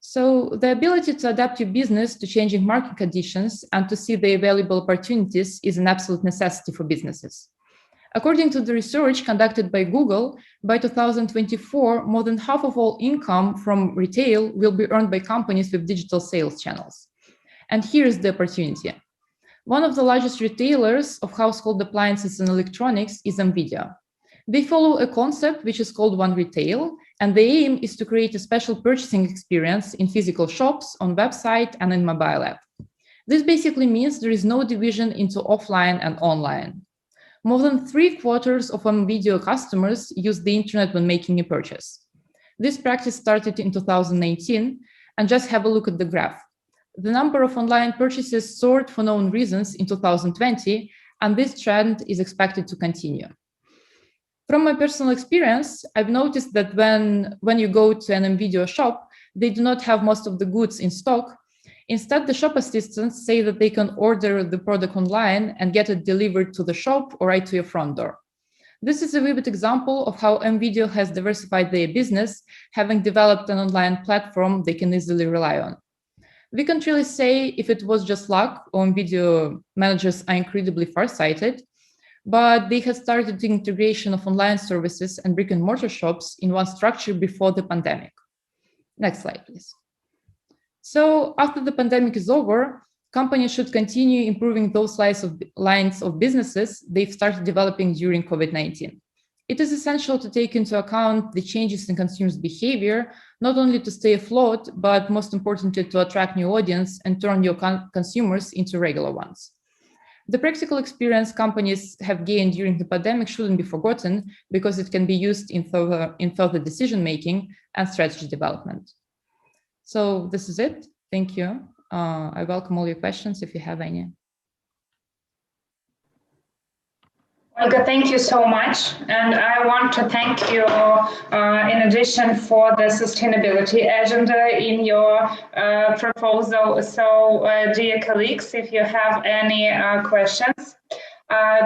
So the ability to adapt your business to changing market conditions and to see the available opportunities is an absolute necessity for businesses. According to the research conducted by Google, by 2024, more than half of all income from retail will be earned by companies with digital sales channels. And here's the opportunity. One of the largest retailers of household appliances and electronics is NVIDIA. They follow a concept which is called One Retail, and the aim is to create a special purchasing experience in physical shops, on website, and in mobile app. This basically means there is no division into offline and online. More than 3/4 of NVIDIA customers use the internet when making a purchase. This practice started in 2019, and just have a look at the graph. The number of online purchases soared for known reasons in 2020, and this trend is expected to continue. From my personal experience, I've noticed that when you go to an NVIDIA shop, they do not have most of the goods in stock. Instead, the shop assistants say that they can order the product online and get it delivered to the shop or right to your front door. This is a vivid example of how NVIDIA has diversified their business, having developed an online platform they can easily rely on. We can't really say if it was just luck or NVIDIA managers are incredibly farsighted, but they had started the integration of online services and brick and mortar shops in one structure before the pandemic. Next slide, please. So after the pandemic is over, companies should continue improving those lines of businesses they've started developing during COVID-19. It is essential to take into account the changes in consumers' behavior, not only to stay afloat, but most importantly, to attract new audience and turn your consumers into regular ones. The practical experience companies have gained during the pandemic shouldn't be forgotten because it can be used in further decision-making and strategy development. So this is it. Thank you. I welcome all your questions if you have any. Olga, thank you so much. And I want to thank you in addition for the sustainability agenda in your proposal. So dear colleagues, if you have any questions,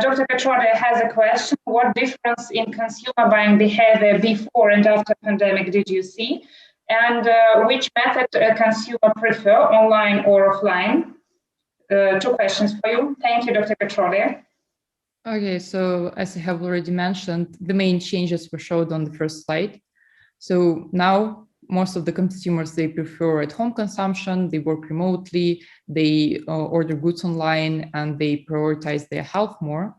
Dr. Petrode has a question. What difference in consumer buying behavior before and after pandemic did you see? And which method consumer prefer, online or offline? 2 questions for you. Thank you, Dr. Petrode. Okay, so as I have already mentioned, the main changes were showed on the first slide. So now most of the consumers, they prefer at-home consumption, they work remotely, they order goods online, and they prioritize their health more.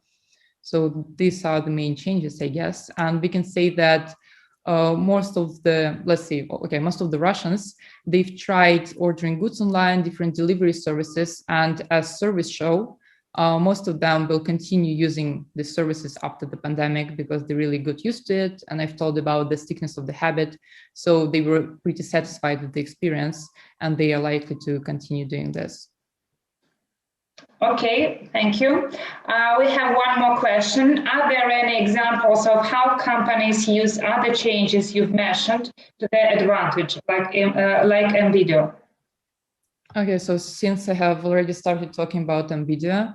So these are the main changes, I guess. And we can say that most of the, most of the Russians, they've tried ordering goods online, different delivery services, and as surveys show, most of them will continue using the services after the pandemic because they really got used to it. And I've told about the stickness of the habit. So they were pretty satisfied with the experience and they are likely to continue doing this. Okay, thank you. We have one more question. Are there any examples of how companies use other changes you've mentioned to their advantage, like NVIDIA? Okay, so since I have already started talking about NVIDIA,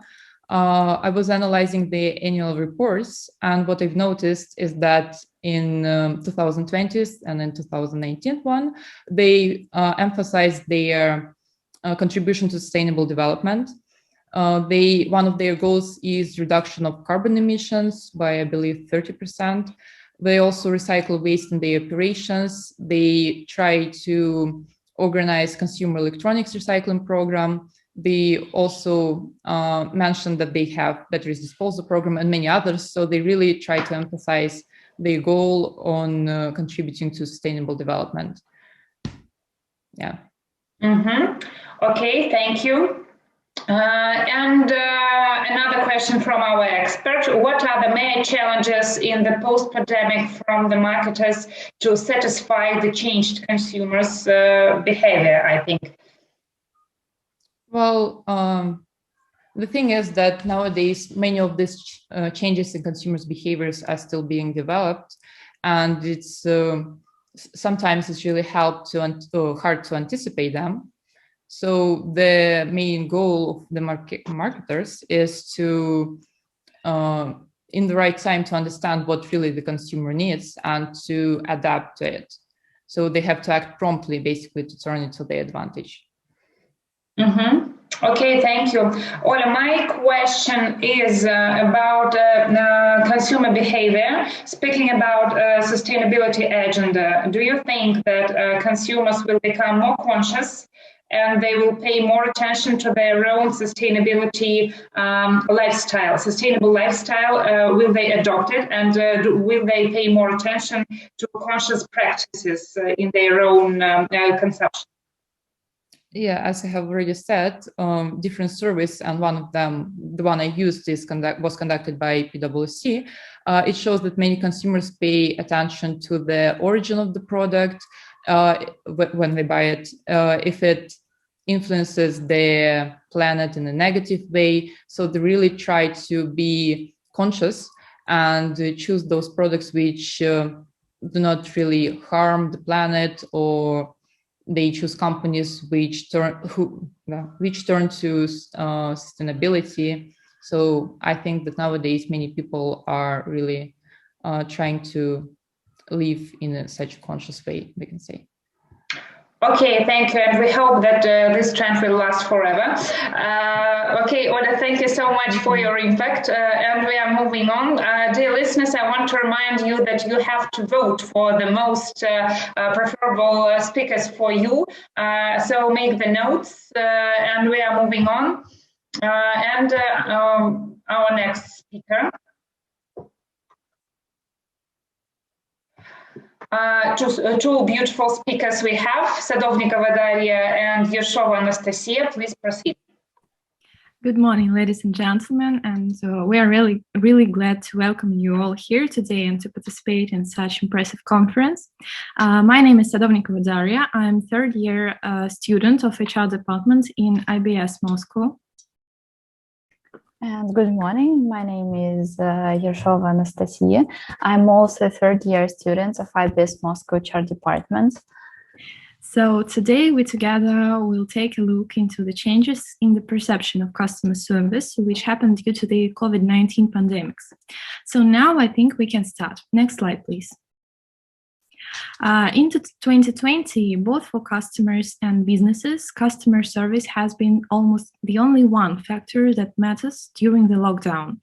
I was analyzing the annual reports, and what I've noticed is that in 2020 and in 2019 one, they emphasized their contribution to sustainable development. One of their goals is reduction of carbon emissions by, I believe, 30%. They also recycle waste in their operations. They try to organize consumer electronics recycling program. They also mentioned that they have batteries disposal program and many others. So they really try to emphasize their goal on contributing to sustainable development. Yeah. Okay, thank you. Another question from our expert. What are the main challenges in the post-pandemic from the marketers to satisfy the changed consumers' behavior, I think? Well, the thing is that nowadays, many of these changes in consumers' behaviors are still being developed, and it's sometimes it's really hard to anticipate them. So the main goal of the marketers is to, in the right time, to understand what really the consumer needs and to adapt to it. So they have to act promptly, basically, to turn it to their advantage. Okay, thank you. Ola, my question is about consumer behavior. Speaking about sustainability agenda, do you think that consumers will become more conscious and they will pay more attention to their own sustainability lifestyle, sustainable lifestyle? Will they adopt it, and will they pay more attention to conscious practices in their own consumption? Yeah, as I have already said, different surveys, and one of them, the one I used, was conducted by PwC. It shows that many consumers pay attention to the origin of the product when they buy it, if it influences the planet in a negative way. So they really try to be conscious and choose those products which do not really harm the planet, or they choose companies which turn to sustainability. So I think that nowadays many people are really trying to live in such a conscious way, we can say. Okay, thank you, and we hope that this trend will last forever. Okay, Ola, thank you so much for your impact, and we are moving on. Dear listeners, I want to remind you that you have to vote for the most preferable speakers for you. So make the notes, and we are moving on. Our next speaker. Two beautiful speakers we have, Sadovnikova Daria and Yershova Anastasia. Please proceed. Good morning, ladies and gentlemen, and we are really glad to welcome you all here today and to participate in such impressive conference. My name is Sadovnikova Daria. I'm third-year student of HR department in IBS Moscow. And good morning, my name is Yershova Anastasia. I'm also a third-year student of IBS Moscow HR department. So today we together will take a look into the changes in the perception of customer service which happened due to the COVID-19 pandemics. So now I think we can start. Next slide, please. Into 2020, both for customers and businesses, customer service has been almost the only one factor that matters during the lockdown.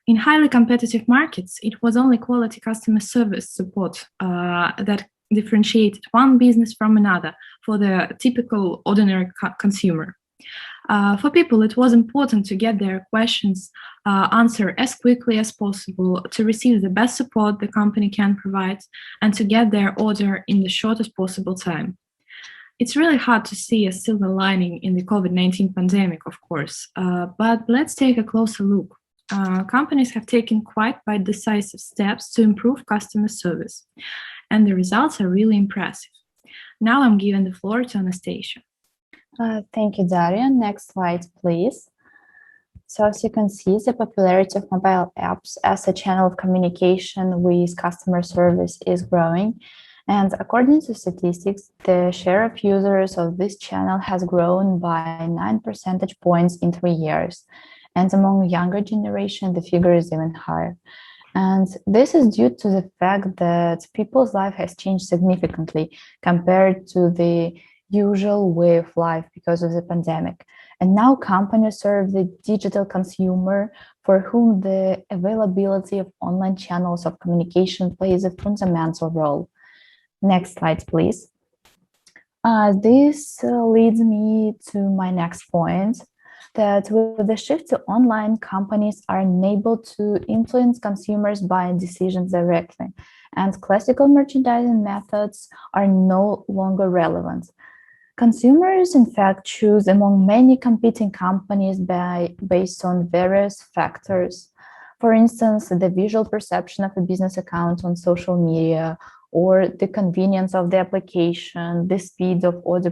In highly competitive markets, it was only quality customer service support that differentiated one business from another for the typical ordinary consumer. For people, it was important to get their questions answered as quickly as possible, to receive the best support the company can provide, and to get their order in the shortest possible time. It's really hard to see a silver lining in the COVID-19 pandemic, of course, but let's take a closer look. Companies have taken quite decisive steps to improve customer service, and the results are really impressive. Now I'm giving the floor to Anastasia. Thank you, Daria. Next slide, please. So as you can see, the popularity of mobile apps as a channel of communication with customer service is growing. And according to statistics, the share of users of this channel has grown by 9 percentage points in 3 years. And among younger generation, the figure is even higher. And this is due to the fact that people's life has changed significantly compared to the usual way of life because of the pandemic. And now companies serve the digital consumer for whom the availability of online channels of communication plays a fundamental role. Next slide, please. This leads me to my next point, that with the shift to online, companies are unable to influence consumers' buying decisions directly, and classical merchandising methods are no longer relevant. Consumers, in fact, choose among many competing companies based on various factors. For instance, the visual perception of a business account on social media, or the convenience of the application, the speed of order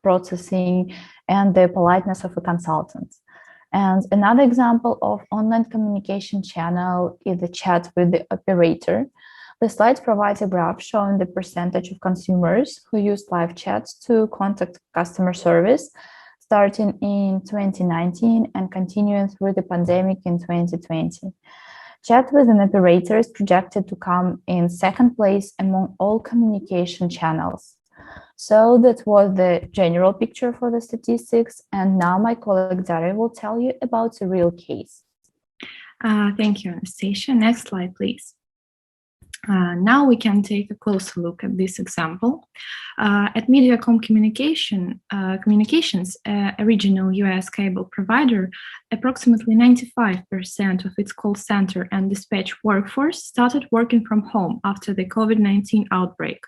processing, and the politeness of a consultant. And another example of online communication channel is the chat with the operator. The slide provides a graph showing the percentage of consumers who use live chats to contact customer service, starting in 2019 and continuing through the pandemic in 2020. Chat with an operator is projected to come in second place among all communication channels. So that was the general picture for the statistics. And now my colleague Daria will tell you about a real case. Thank you, Anastasia. Next slide, please. Now we can take a closer look at this example. At Mediacom Communications, a regional US cable provider, approximately 95% of its call center and dispatch workforce started working from home after the COVID-19 outbreak.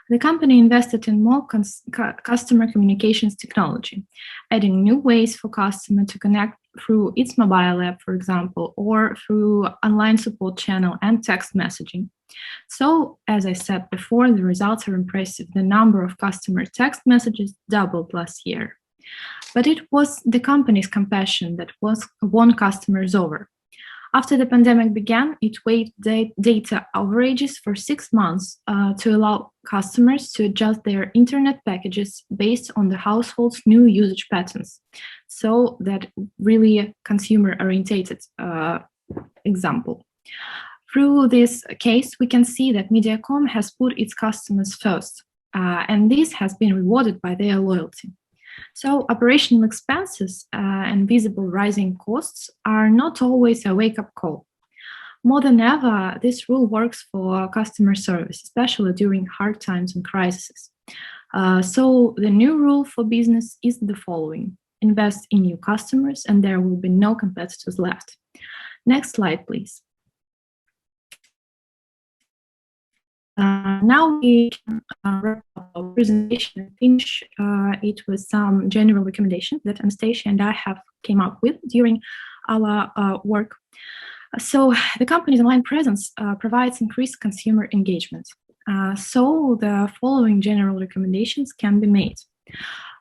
The company invested in more customer communications technology, adding new ways for customers to connect through its mobile app, for example, or through online support channel and text messaging. So, as I said before, the results are impressive. The number of customer text messages doubled last year. But it was the company's compassion that won customers over. After the pandemic began, it waived data overages for 6 months to allow customers to adjust their internet packages based on the household's new usage patterns. So that really consumer-oriented example. Through this case, we can see that Mediacom has put its customers first, and this has been rewarded by their loyalty. So operational expenses and visible rising costs are not always a wake-up call. More than ever, this rule works for customer service, especially during hard times and crises. So the new rule for business is the following: invest in new customers and there will be no competitors left. Next slide, please. Now we can wrap up our presentation and finish it with some general recommendations that Anastasia and I have came up with during our work. So the company's online presence provides increased consumer engagement. So the following general recommendations can be made.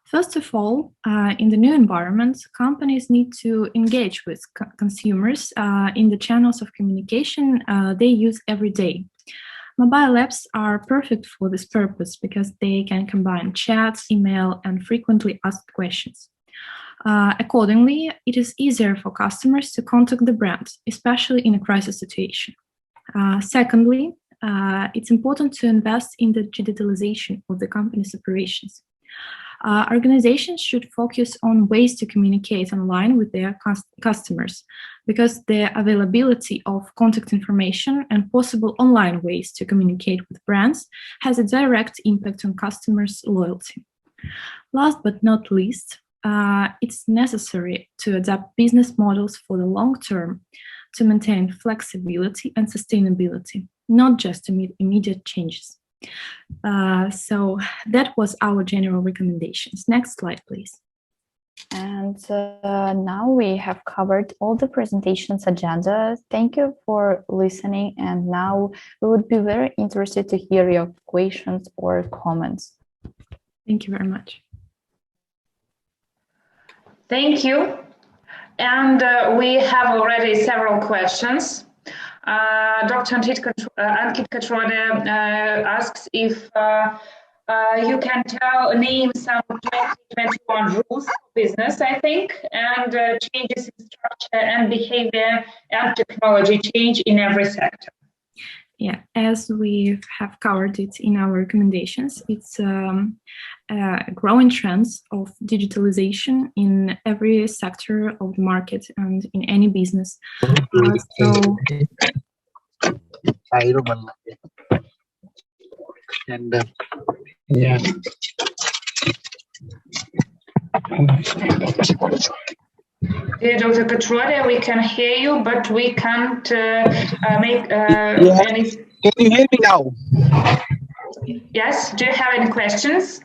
First of all, in the new environment, companies need to engage with consumers in the channels of communication they use every day. Mobile apps are perfect for this purpose because they can combine chat, email, and frequently asked questions. Accordingly, it is easier for customers to contact the brand, especially in a crisis situation. Secondly, it's important to invest in the digitalization of the company's operations. Organizations should focus on ways to communicate online with their customers, because the availability of contact information and possible online ways to communicate with brands has a direct impact on customers' loyalty. Last but not least, it's necessary to adapt business models for the long term to maintain flexibility and sustainability, not just to meet immediate changes. So that was our general recommendations. Next slide, please. And now we have covered all the presentations agenda. Thank you for listening. And now we would be very interested to hear your questions or comments. Thank you very much. Thank you. And we have already several questions. Dr. Ankit Katrode asks if you can name some 2021 rules for business, I think, and changes in structure and behavior and technology change in every sector. Yeah, as we have covered it in our recommendations, it's a growing trends of digitalization in every sector of the market and in any business. So, and yeah. Dear Dr. Katrode, we can hear you, but we can't make any. Can you hear me now? Yes, do you have any questions?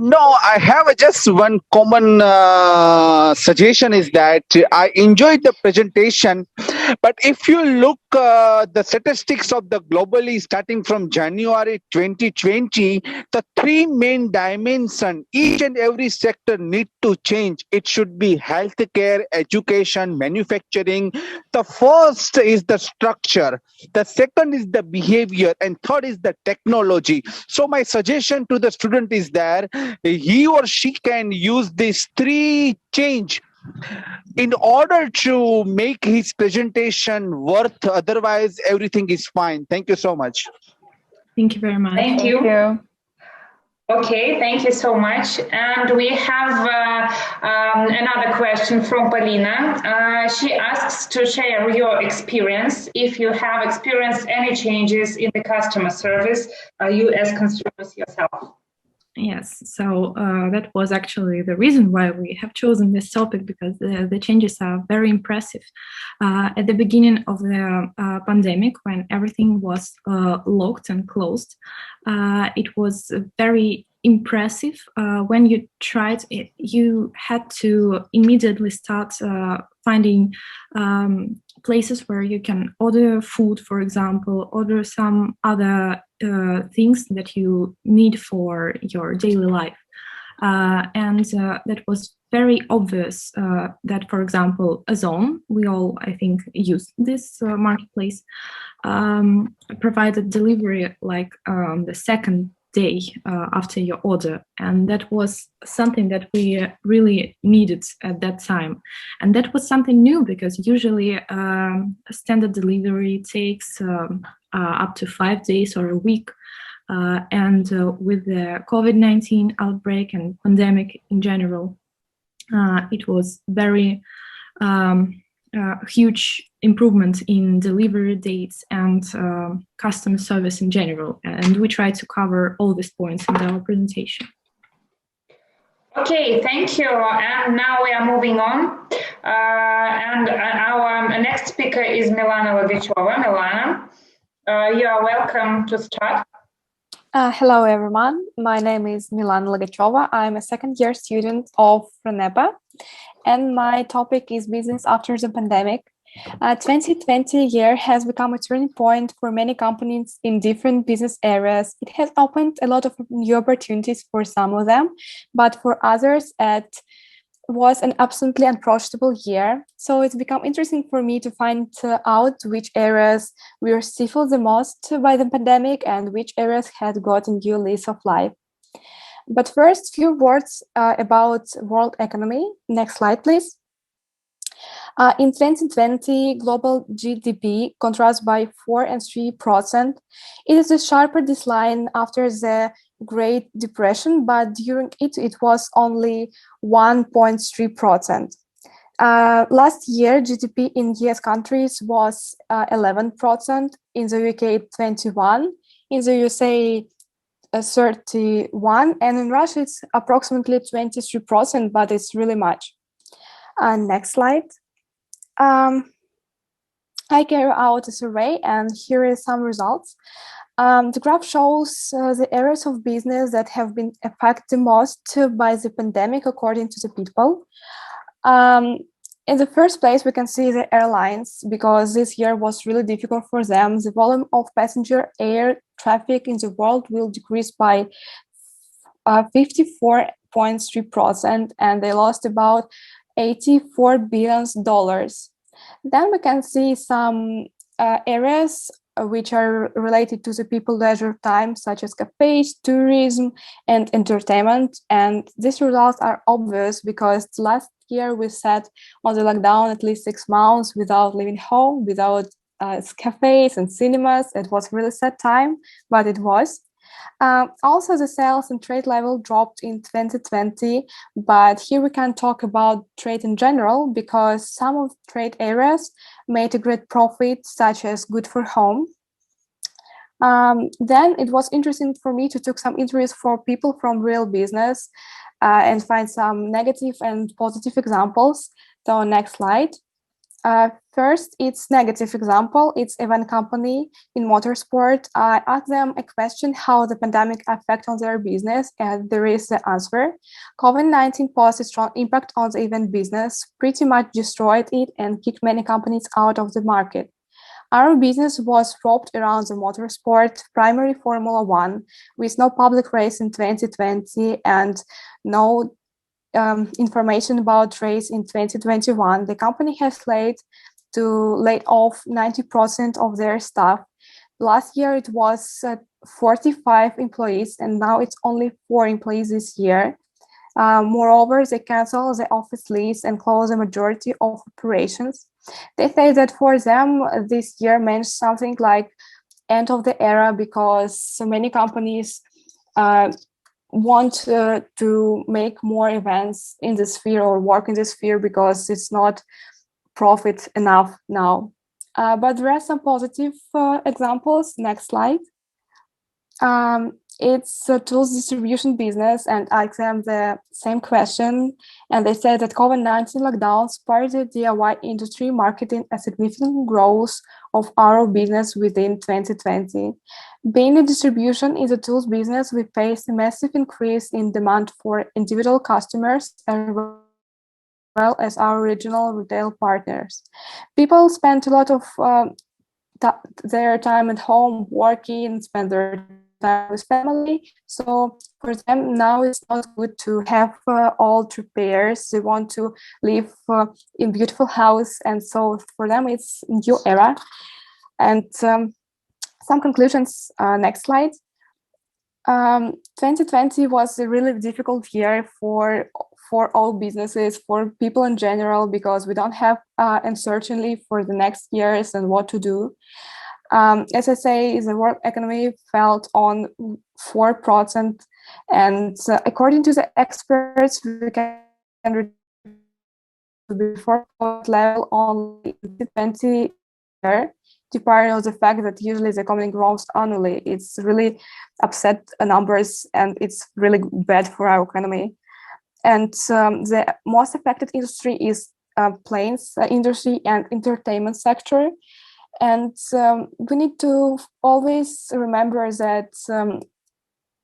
No, I have just one common suggestion is that I enjoyed the presentation, but if you look the statistics of the globally starting from January 2020, the three main dimensions, each and every sector need to change. It should be healthcare, education, manufacturing. The first is the structure, the second is the behavior, and third is the technology. So my suggestion to the student is that he or she can use these three change in order to make his presentation worth. Otherwise, everything is fine. Thank you so much. Thank you very much. Thank you. Okay, thank you so much. And we have another question from Polina. She asks to share your experience. If you have experienced any changes in the customer service, you as consumers yourself. Yes, so that was actually the reason why we have chosen this topic, because the changes are very impressive. At the beginning of the pandemic, when everything was locked and closed, it was very impressive. When you tried it, you had to immediately start finding places where you can order food, for example, order some other things that you need for your daily life. And that was very obvious that, for example, Ozon, we all, I think, use this marketplace, provided delivery like the second day after your order, and that was something that we really needed at that time. And that was something new, because usually a standard delivery takes up to 5 days or a week, and with the COVID-19 outbreak and pandemic in general, it was very huge improvement in delivery dates and customer service in general. And we try to cover all these points in our presentation. Okay, thank you. And now we are moving on. And our next speaker is Milana Logacheva. Milana, you are welcome to start. Hello, everyone. My name is Milana Logacheva. I'm a second-year student of Ranepa, and my topic is business after the pandemic. 2020 year has become a turning point for many companies in different business areas. It has opened a lot of new opportunities for some of them, but for others, it was an absolutely unprofitable year. So it's become interesting for me to find out which areas were stifled the most by the pandemic and which areas had got a new lease of life. But first, few words about world economy. Next slide, please. In 2020, global GDP contrasts by 4 and 3%. It is a sharper decline after the Great Depression, but during it was only 1.3%. Last year, GDP in US countries was 11%, in the UK 21%, in the USA 31%, and in Russia it's approximately 23%, but it's really much. Next slide. I carry out a survey, and here are some results. The graph shows the areas of business that have been affected most by the pandemic according to the people. In the first place, we can see the airlines, because this year was really difficult for them. The volume of passenger air traffic in the world will decrease by 54.3%, and they lost about $84 billion. Then we can see some areas which are related to the people leisure time, such as cafes, tourism, and entertainment. And these results are obvious because last year we sat on the lockdown at least 6 months without leaving home, without cafes and cinemas. It was really sad time, but it was. Also, the sales and trade level dropped in 2020, but here we can talk about trade in general because some of trade areas made a great profit, such as good for home. Then it was interesting for me to take some interviews for people from real business and find some negative and positive examples. So next slide. First, it's negative example. It's event company in motorsport. I asked them a question how the pandemic affect on their business, and there is the answer. COVID-19 posed a strong impact on the event business, pretty much destroyed it and kicked many companies out of the market. Our business was roped around the motorsport, primary Formula One, with no public race in 2020 and no information about race in 2021. The company has lay off 90% of their staff. Last year it was 45 employees, and now it's only 4 employees this year. Moreover, they cancel the office lease and close the majority of operations. They say that for them, this year meant something like end of the era because so many companies want to make more events in the sphere or work in the sphere because it's not profit enough now. But there are some positive examples. Next slide. It's a tools distribution business, and I asked them the same question, and they said that COVID-19 lockdowns spurred the DIY industry marketing a significant growth of our business within 2020. Being a distribution in the tools business, we faced a massive increase in demand for individual customers as well as our regional retail partners. People spent a lot of their time at home working, spend their time with family. So for them now it's not good to have old repairs. They want to live in beautiful house, and so for them it's new era. And some conclusions. Next slide. 2020 was a really difficult year for all businesses, for people in general, because we don't have uncertainty for the next years and what to do. As I say, the world economy fell on 4%, and according to the experts, we can before level only 2020 year, despite of the fact that usually the economy grows annually. It's really upset numbers, and it's really bad for our economy. And the most affected industry is planes industry and entertainment sector. And we need to always remember that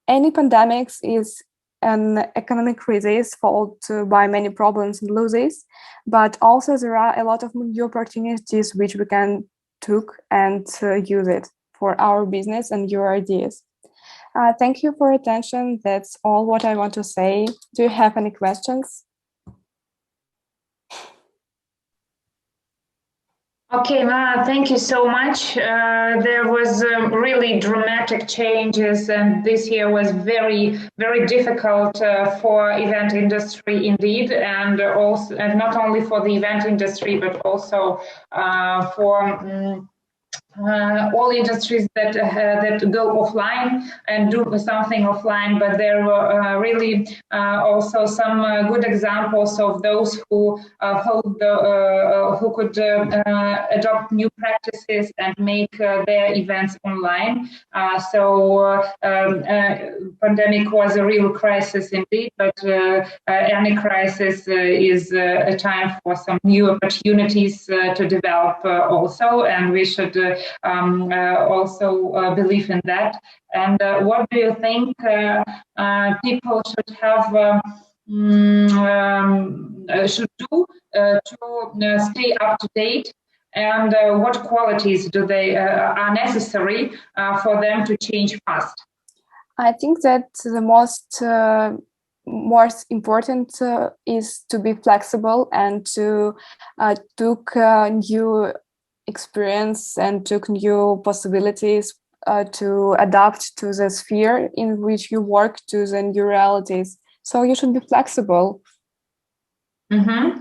any pandemics is an economic crisis followed by many problems and losses, but also there are a lot of new opportunities which we can take and use it for our business and your ideas. Thank you for your attention. That's all what I want to say. Do you have any questions? Okay, Ma, thank you so much. There was really dramatic changes, and this year was very, very difficult for event industry indeed, and also, and not only for the event industry, but also for all industries that go offline and do something offline. But there were really also some good examples of those who could adopt new practices and make their events online. So pandemic was a real crisis indeed, but any crisis is a time for some new opportunities to develop also, and we should also believe in that. And what do you think people should have should do to stay up to date, and what qualities do they are necessary for them to change fast? I think that the most important is to be flexible and to take new experience and took new possibilities to adapt to the sphere in which you work, to the new realities. So you should be flexible. Mm-hmm.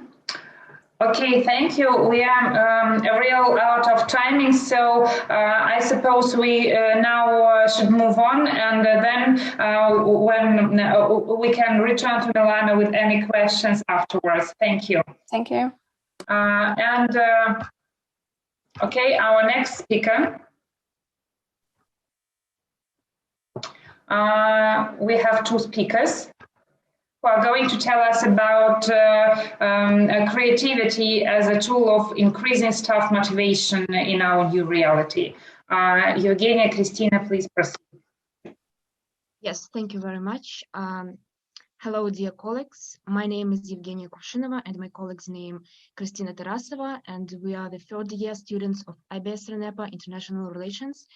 Okay, thank you. We are real out of timing, so I suppose we now should move on, and then when we can return to Milana with any questions afterwards. Thank you. Thank you. Okay, our next speaker. We have two speakers who are going to tell us about creativity as a tool of increasing staff motivation in our new reality. Evgenia, Christina, please proceed. Yes, thank you very much. Hello, dear colleagues. My name is Evgenia Kuvshinova and my colleague's name Kristina Tarasova, and we are the third year students of IBS Ranepa International Relations.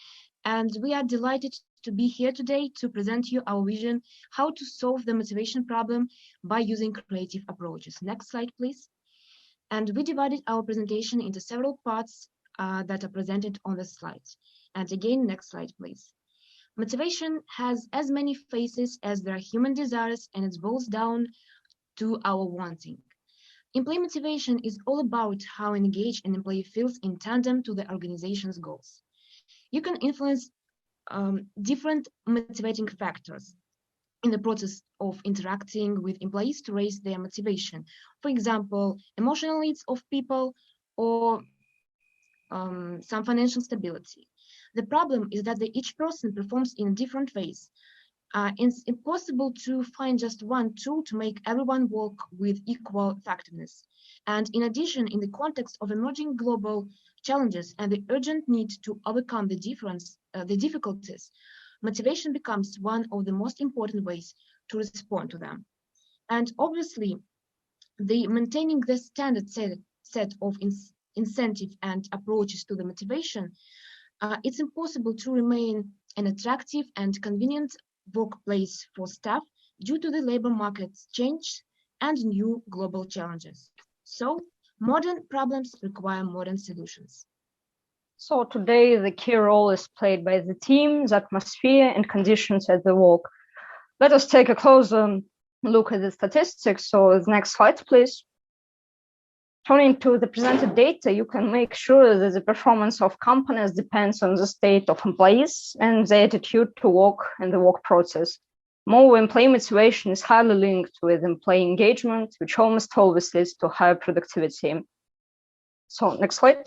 And we are delighted to be here today to present you our vision how to solve the motivation problem by using creative approaches. Next slide, please. And we divided our presentation into several parts that are presented on the slides. And again, next slide, please. Motivation has as many faces as there are human desires, and it boils down to our wanting. Employee motivation is all about how engaged an employee feels in tandem to the organization's goals. You can influence different motivating factors in the process of interacting with employees to raise their motivation. For example, emotional needs of people or some financial stability. The problem is that each person performs in different ways. It's impossible to find just one tool to make everyone work with equal effectiveness. And in addition, in the context of emerging global challenges and the urgent need to overcome the difficulties, motivation becomes one of the most important ways to respond to them. And obviously, maintaining the standard set of incentive and approaches to the motivation, it's impossible to remain an attractive and convenient workplace for staff due to the labor market's change and new global challenges. So, modern problems require modern solutions. So today the key role is played by the team, the atmosphere and conditions at the work. Let us take a closer look at the statistics. So the next slide, please. Turning to the presented data, you can make sure that the performance of companies depends on the state of employees and their attitude to work and the work process. More employee motivation is highly linked with employee engagement, which almost always leads to higher productivity. So next slide.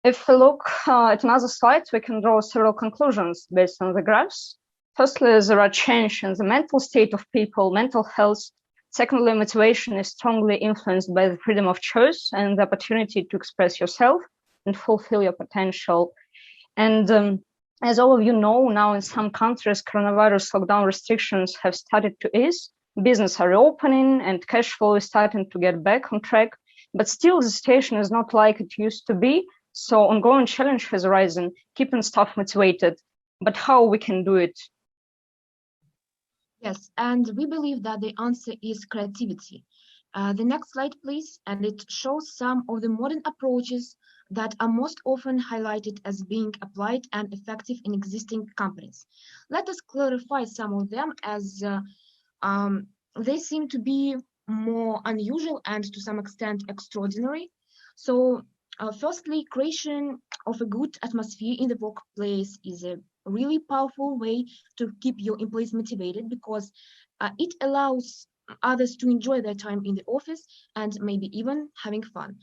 If we look at another slide, we can draw several conclusions based on the graphs. Firstly, there are changes in the mental state of people, mental health. Secondly, motivation is strongly influenced by the freedom of choice and the opportunity to express yourself and fulfill your potential. And as all of you know, now in some countries, coronavirus lockdown restrictions have started to ease. Business are reopening and cash flow is starting to get back on track. But still, the situation is not like it used to be. So ongoing challenge has arisen, keeping staff motivated. But how we can do it? Yes, and we believe that the answer is creativity. The next slide, please, and it shows some of the modern approaches that are most often highlighted as being applied and effective in existing companies. Let us clarify some of them as they seem to be more unusual and to some extent extraordinary. So firstly, creation of a good atmosphere in the workplace is a really powerful way to keep your employees motivated because it allows others to enjoy their time in the office and maybe even having fun.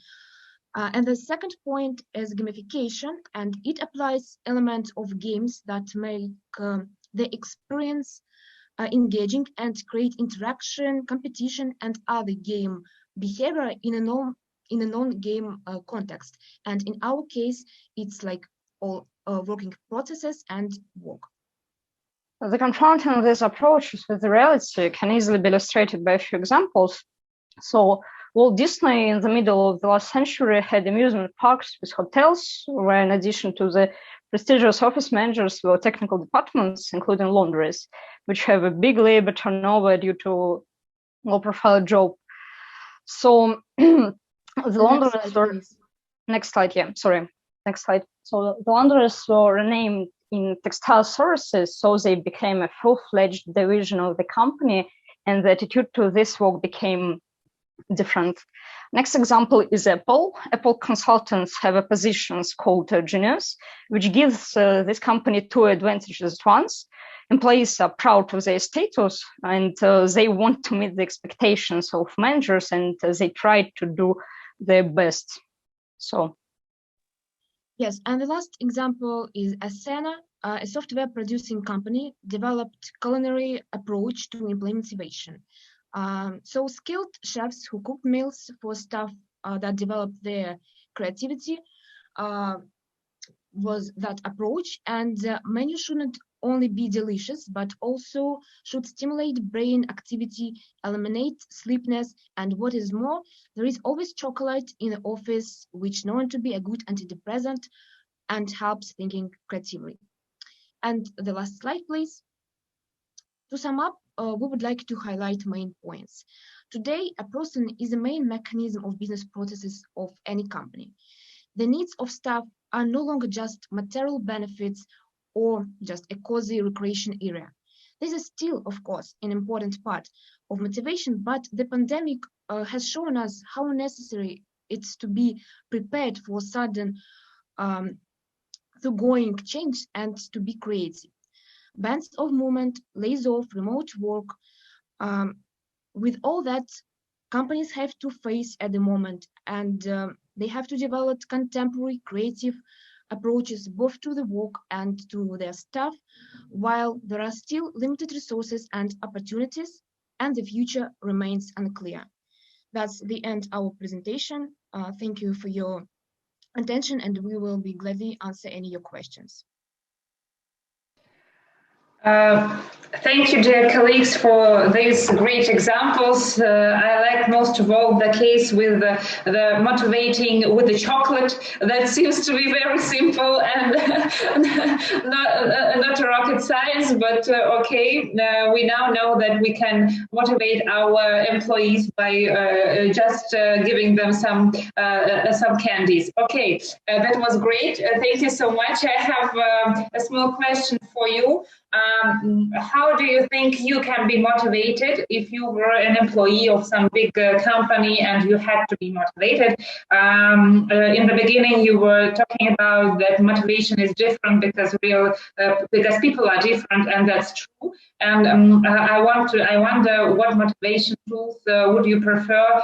And the second point is gamification, and it applies elements of games that make the experience engaging and create interaction, competition, and other game behavior in a non-game context. And in our case, it's like all working processes and work. The confronting of these approaches with the reality can easily be illustrated by a few examples. So Walt Disney in the middle of the last century had amusement parks with hotels, where in addition to the prestigious office managers were technical departments, including laundries, which have a big labor turnover due to low-profile job. So the laundries were... Next slide, yeah, sorry. Next slide. So the laundries were renamed in textile services, so they became a full-fledged division of the company, and the attitude to this work became different. Next example is Apple. Apple consultants have a position called genius, which gives this company two advantages at once. Employees are proud of their status, and they want to meet the expectations of managers, and they try to do their best. So, yes, and the last example is Asana, a software producing company developed culinary approach to employee motivation. So skilled chefs who cook meals for staff that developed their creativity was that approach, and menu shouldn't only be delicious, but also should stimulate brain activity, eliminate sleepiness, and what is more, there is always chocolate in the office, which known to be a good antidepressant and helps thinking creatively. And the last slide, please. To sum up, we would like to highlight main points. Today, a person is the main mechanism of business processes of any company. The needs of staff are no longer just material benefits or just a cozy recreation area. This is still, of course, an important part of motivation, but the pandemic has shown us how necessary it's to be prepared for sudden going change and to be creative. Bans of movement, lays off, remote work, with all that companies have to face at the moment, and they have to develop contemporary creative approaches both to the work and to their staff, while there are still limited resources and opportunities, and the future remains unclear. That's the end of our presentation. Thank you for your attention, and we will be gladly answer any of your questions. Thank you, dear colleagues, for these great examples. I like most of all the case with the motivating with the chocolate. That seems to be very simple and not a rocket science, but okay. We now know that we can motivate our employees by just giving them some candies. Okay, that was great. Thank you so much. I have a small question for you. How do you think you can be motivated if you were an employee of some big company and you had to be motivated? In the beginning, you were talking about that motivation is different because people are different, and that's true. And I wonder what motivation tools would you prefer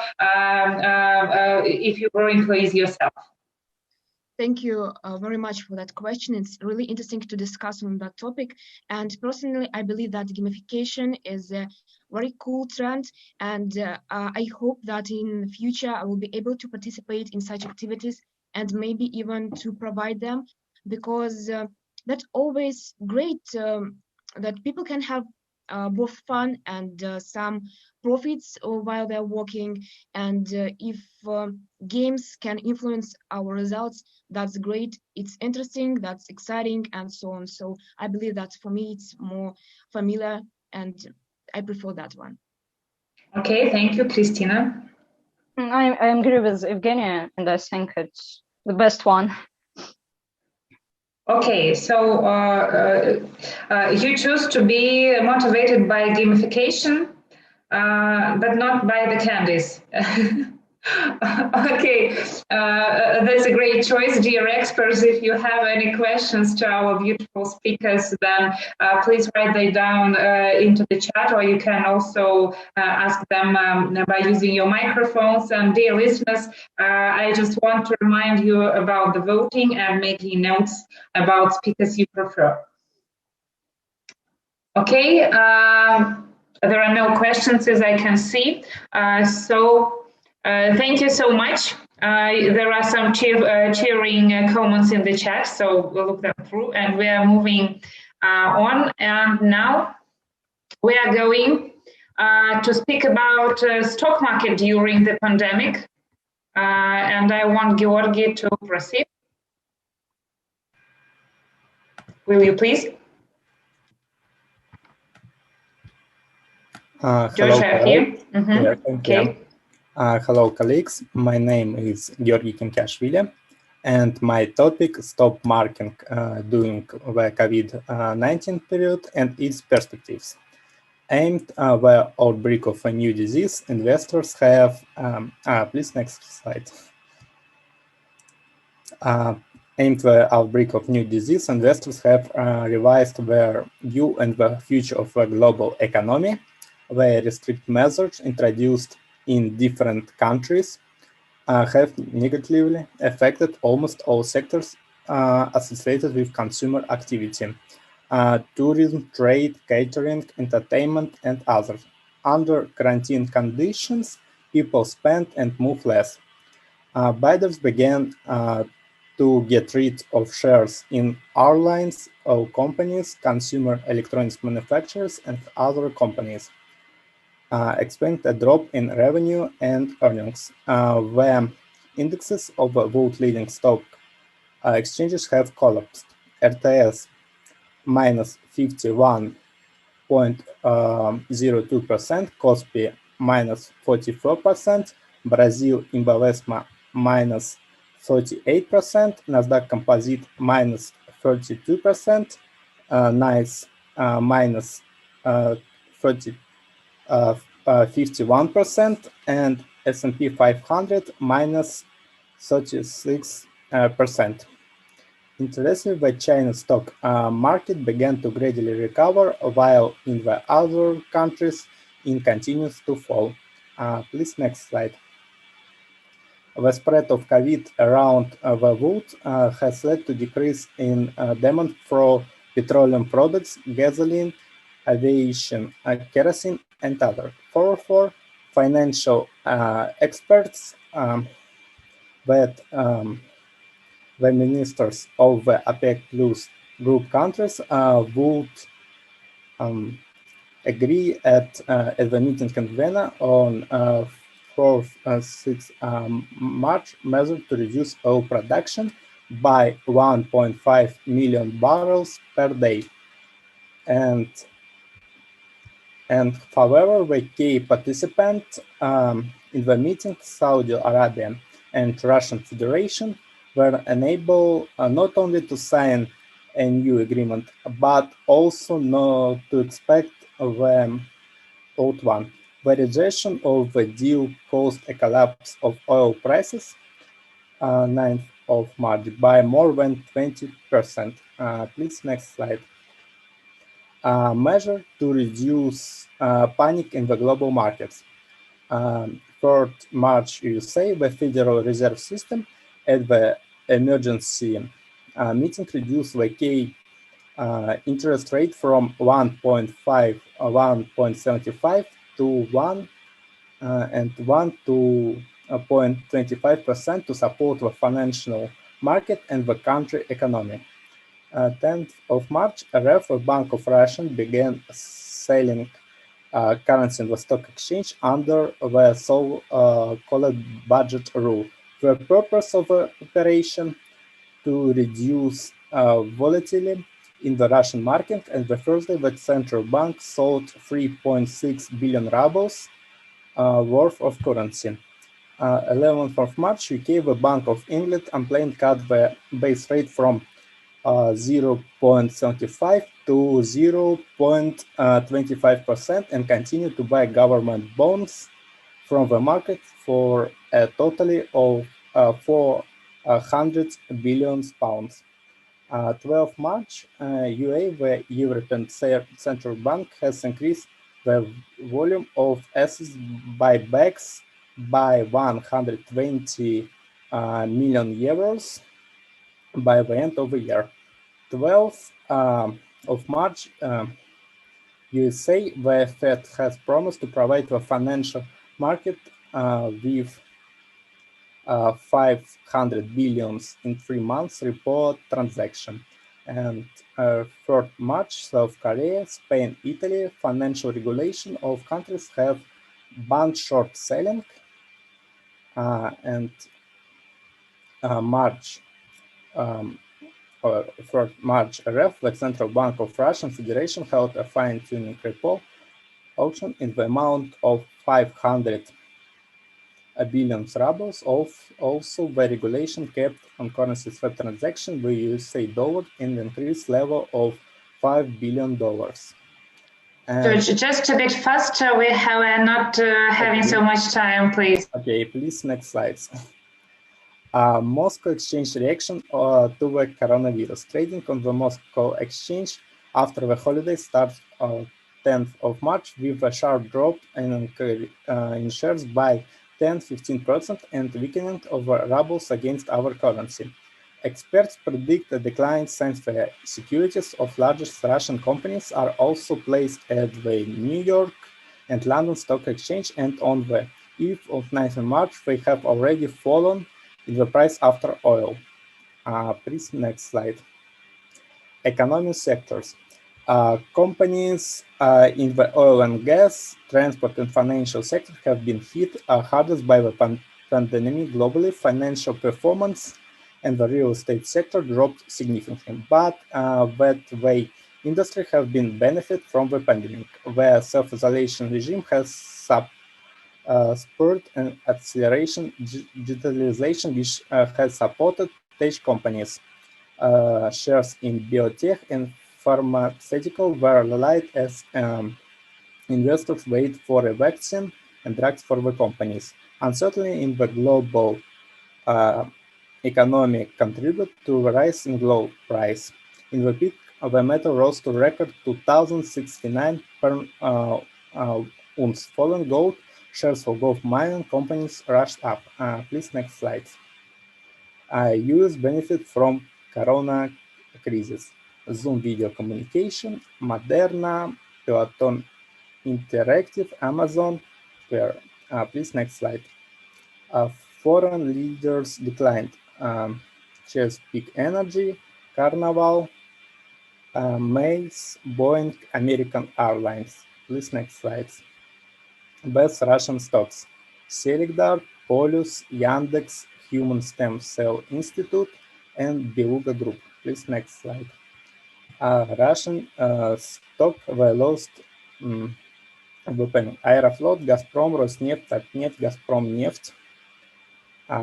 if you were employees yourself? Thank you very much for that question. It's really interesting to discuss on that topic. And personally, I believe that gamification is a very cool trend. And I hope that in the future, I will be able to participate in such activities and maybe even to provide them, because that's always great that people can have both fun and some profits while they're working. And if games can influence our results, that's great. It's interesting, that's exciting, and so on. So I believe that for me, it's more familiar, and I prefer that one. Okay, thank you, Christina. I agree with Evgenia, and I think it's the best one. Okay, so you choose to be motivated by gamification, but not by the candies. Okay, that's a great choice, dear experts. If you have any questions to our beautiful speakers, then please write them down into the chat, or you can also ask them by using your microphones. And dear listeners, I just want to remind you about the voting and making notes about speakers you prefer. Okay, there are no questions as I can see. Thank you so much. There are some cheering comments in the chat, so we'll look them through, and we are moving on. And now we are going to speak about stock market during the pandemic. And I want Georgi to proceed. Will you please? Hello, here. Mm-hmm. Yeah, okay. Hello, colleagues. My name is Georgi Kimkashvili, and my topic is stock market during the COVID-19 period and its perspectives. Aimed the outbreak of a new disease, investors have, please next slide. Aimed the outbreak of new disease, investors have revised their view and the future of the global economy. The restrict measures introduced in different countries have negatively affected almost all sectors associated with consumer activity. Tourism, trade, catering, entertainment, and others. Under quarantine conditions, people spend and move less. Bidders began to get rid of shares in airlines, oil companies, consumer electronics manufacturers, and other companies, explained a drop in revenue and earnings. The indexes of both leading stock exchanges have collapsed. RTS minus 51.02%, Kospi minus 44%, Brazil Ibovespa minus 38%, Nasdaq Composite minus 32%, NICE minus 51%, and S&P 500 minus 36%. Interestingly, the China stock market began to gradually recover, while in the other countries it continues to fall. Please, next slide. The spread of COVID around the world has led to decrease in demand for petroleum products, gasoline, aviation, kerosene, and other. Therefore, financial experts that the ministers of the OPEC Plus group countries would agree at the meeting in Vienna on 4th and 6th March measure to reduce oil production by 1.5 million barrels per day. And however, the key participant in the meeting, Saudi Arabia and Russian Federation, were unable not only to sign a new agreement, but also not to expect the old one. The rejection of the deal caused a collapse of oil prices 9th of March by more than 20%. Please, next slide. Measure to reduce panic in the global markets. 3rd March, USA, the Federal Reserve System at the emergency meeting reduced the key interest rate from 1.75 to 1 and 1 to 0.25% to support the financial market and the country economy. 10th of March, RF, the Bank of Russia, began selling currency in the stock exchange under the so-called budget rule. The purpose of the operation to reduce volatility in the Russian market, and the Thursday the central bank sold 3.6 billion rubles worth of currency. 11th of March, UK, the Bank of England, unplanned cut the base rate from 0.75 to 0.25% and continue to buy government bonds from the market for a total of 400 billion pounds. 12 March, UA, the European Central Bank, has increased the volume of assets buybacks by 120 million euros by the end of the year. 12th of March, USA, the Fed has promised to provide the financial market with 500 billion in 3 months report transaction. And 3rd March, South Korea, Spain, Italy, financial regulation of countries have banned short selling. And March, 3rd March, RF, the Central Bank of Russian Federation, held a fine-tuning repo auction in the amount of 500 billion rubles. Also, the regulation kept on currency swap transaction with USA dollar in the increased level of $5 billion. George, just a bit faster. We are not having so much time, please. Okay, please, next slides. Moscow Exchange reaction to the coronavirus. Trading on the Moscow Exchange after the holiday starts on 10th of March with a sharp drop in shares by 10-15% and weakening of rubles against our currency. Experts predict a decline since the securities of largest Russian companies are also placed at the New York and London Stock Exchange, and on the eve of 9th of March, they have already fallen in the price after oil. Please, next slide. Economic sectors. Companies in the oil and gas, transport, and financial sector have been hit hardest by the pandemic globally. Financial performance and the real estate sector dropped significantly, but that way industry have been benefit from the pandemic. The self-isolation regime has spurred an acceleration digitalization which has supported tech companies. Shares in biotech and pharmaceutical were light as investors wait for a vaccine and drugs for the companies. Uncertainty in the global economy contribute to the rise in gold price. In the peak, the metal rose to record 2,069 per ounce. Following gold, shares for gold mining companies rushed up. Please, next slide. US benefit from Corona crisis. Zoom video communication, Moderna, Peloton Interactive, Amazon. Please, next slide. Foreign leaders declined. Chesapeake Energy, Carnival, Mace, Boeing, American Airlines. Please, next slide. Best Russian stocks. Gaidar, Polus, Yandex, Human Stem Cell Institute, and Beluga Group. Please, next slide. Russian stock were lost Aeroflot, Gazprom, Rosneft, Tatneft, Gazprom Neft.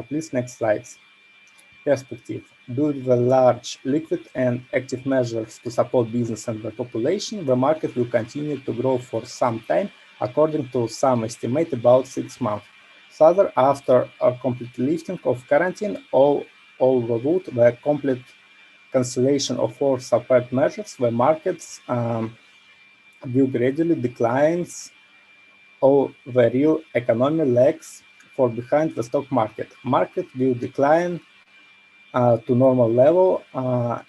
Please, next slides. Perspective. Due to the large liquid and active measures to support business and the population, the market will continue to grow for some time, according to some estimate about 6 months. Further, after a complete lifting of quarantine, all without the complete cancellation of all support measures, the markets will gradually decline. All the real economy lags for behind the stock market. Market will decline to normal level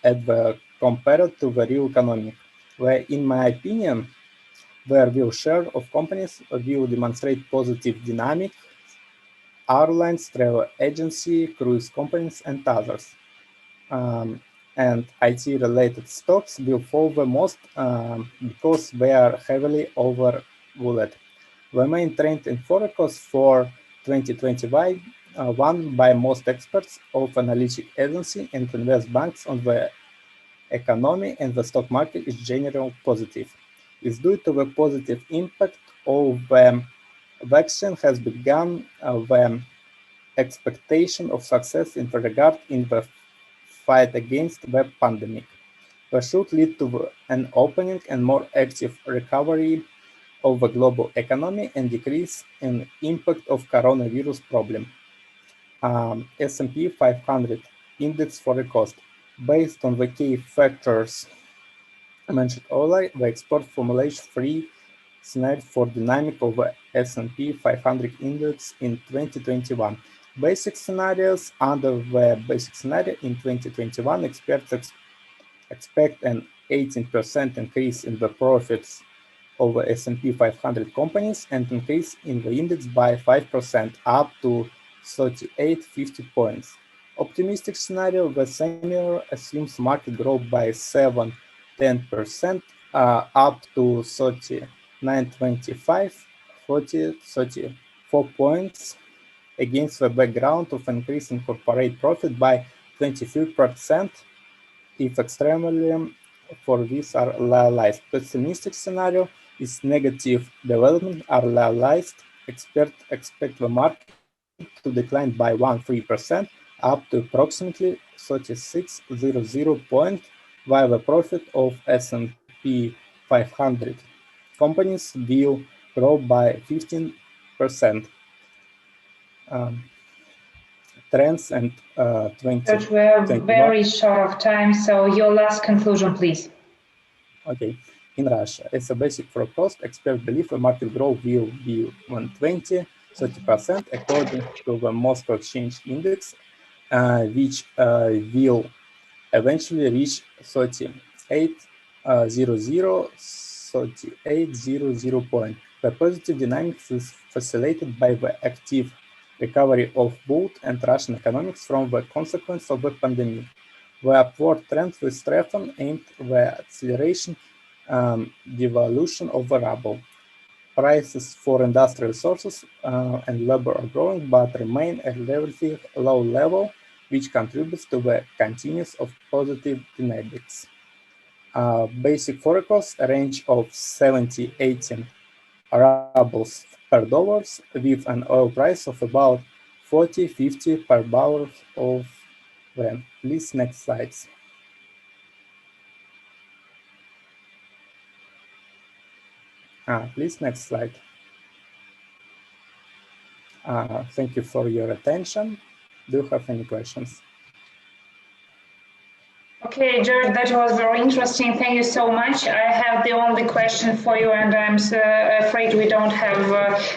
at the compared to the real economy, where, in my opinion, the real share of companies will demonstrate positive dynamic, airlines, travel agency, cruise companies, and others. And IT-related stocks will fall the most because they are heavily overvalued. The main trend in forecast for 2021 by most experts of analytic agency and invest banks on the economy and the stock market is generally positive. It's due to the positive impact of the vaccine has begun the expectation of success in regard in the fight against the pandemic. That should lead to an opening and more active recovery of the global economy and decrease in impact of coronavirus problem. S&P 500 index for the cost. Based on the key factors mentioned earlier, the export formulation free scenario for dynamic of the S&P 500 index in 2021. Basic scenarios. Under the basic scenario in 2021, experts expect an 18% increase in the profits of the S&P 500 companies and increase in the index by 5% up to 3850 points. Optimistic scenario, the scenario assumes market growth by 7-10% up to 3925, 34 points against the background of increasing corporate profit by 23% if extremely for this are realized. Pessimistic scenario is negative development are realized. Experts expect the market to decline by 1-3% up to approximately 3600 point, while the profit of S&P 500 companies will grow by 15%. Trends and 2021. We're very short of time, so your last conclusion, please. Okay. In Russia, as a basic forecast, experts believe the market growth will be 120-30% according to the Moscow Exchange Index, which will eventually reach 3800 point. The positive dynamics is facilitated by the active recovery of both and Russian economics from the consequence of the pandemic. The upward trend will strengthen and the acceleration devaluation of the ruble. Prices for industrial resources and labor are growing but remain at a relatively low level, which contributes to the continuance of positive dynamics. Basic forecast a range of 70-18 rubles per dollars with an oil price of about 40-50 per barrel of Brent. Please, next slides. Please, next slide. Thank you for your attention. Do you have any questions? Okay, George, that was very interesting. Thank you so much. I have the only question for you, and I'm afraid we don't have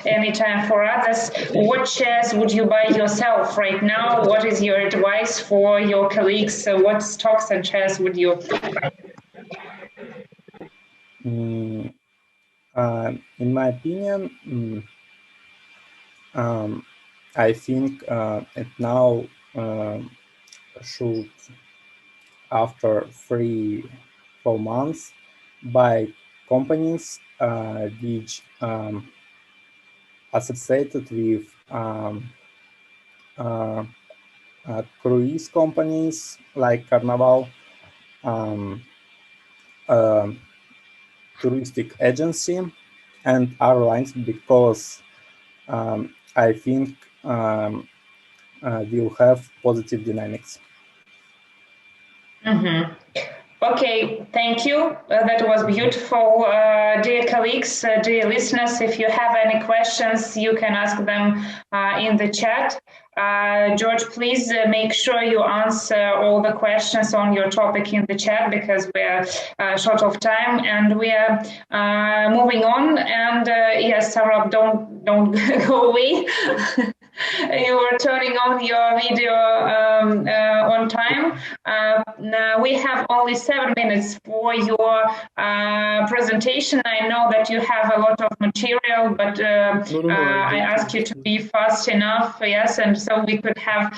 any time for others. What shares would you buy yourself right now? What is your advice for your colleagues? What stocks and shares would you buy? In my opinion, I think it now should, after 3-4 months, buy companies which associated with cruise companies like Carnival, touristic agency, and airlines, because I think will have positive dynamics. Mm-hmm. Okay, thank you. That was beautiful. Dear colleagues, dear listeners, if you have any questions, you can ask them in the chat. George, please make sure you answer all the questions on your topic in the chat, because we're short of time and we are moving on. And yes, Sarab, don't go away. You are turning on your video on time. Now we have only 7 minutes for your presentation. I know that you have a lot of material, but I ask you to be fast enough, yes, and so we could have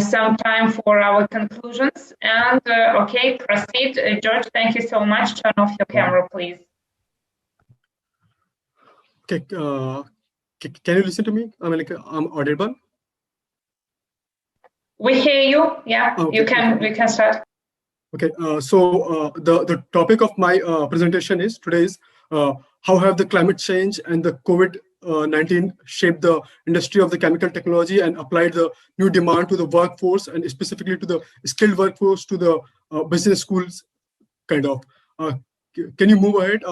some time for our conclusions. And okay, proceed. George, thank you so much. Turn off your camera, please. Okay, can you listen to me? I mean, I'm audible. We hear you. Yeah, okay. You can start. Okay, so the topic of my presentation is how have the climate change and the COVID-19 shaped the industry of the chemical technology and applied the new demand to the workforce, and specifically to the skilled workforce, to the business schools, kind of. Can you move ahead?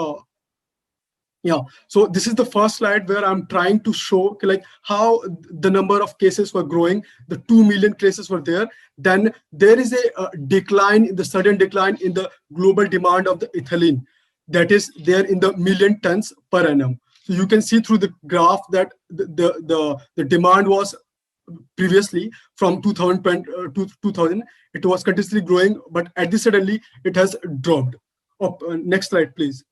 Yeah, so this is the first slide where I'm trying to show like how the number of cases were growing. The 2 million cases were there. Then there is a sudden decline in the global demand of the ethylene, that is there in the million tons per annum. So you can see through the graph that the demand was previously from 2000 to 2000, it was continuously growing, but at this suddenly it has dropped. Next slide, please.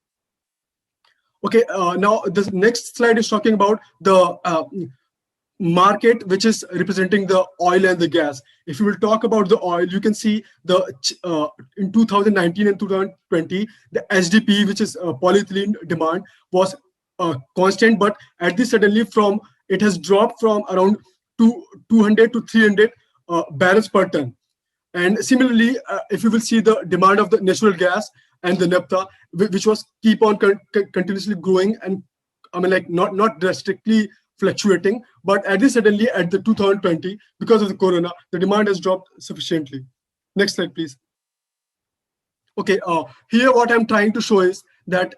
Okay, now the next slide is talking about the market, which is representing the oil and the gas. If you will talk about the oil, you can see in 2019 and 2020, the SDP, which is polyethylene demand, was constant, but at this suddenly it has dropped from around 200 to 300 barrels per ton. And similarly, if you will see the demand of the natural gas and the naphtha, which was keep on continuously growing, and I mean like not drastically fluctuating, but at this suddenly at the 2020, because of the corona, the demand has dropped sufficiently. Next slide, please. Okay, here what I'm trying to show is that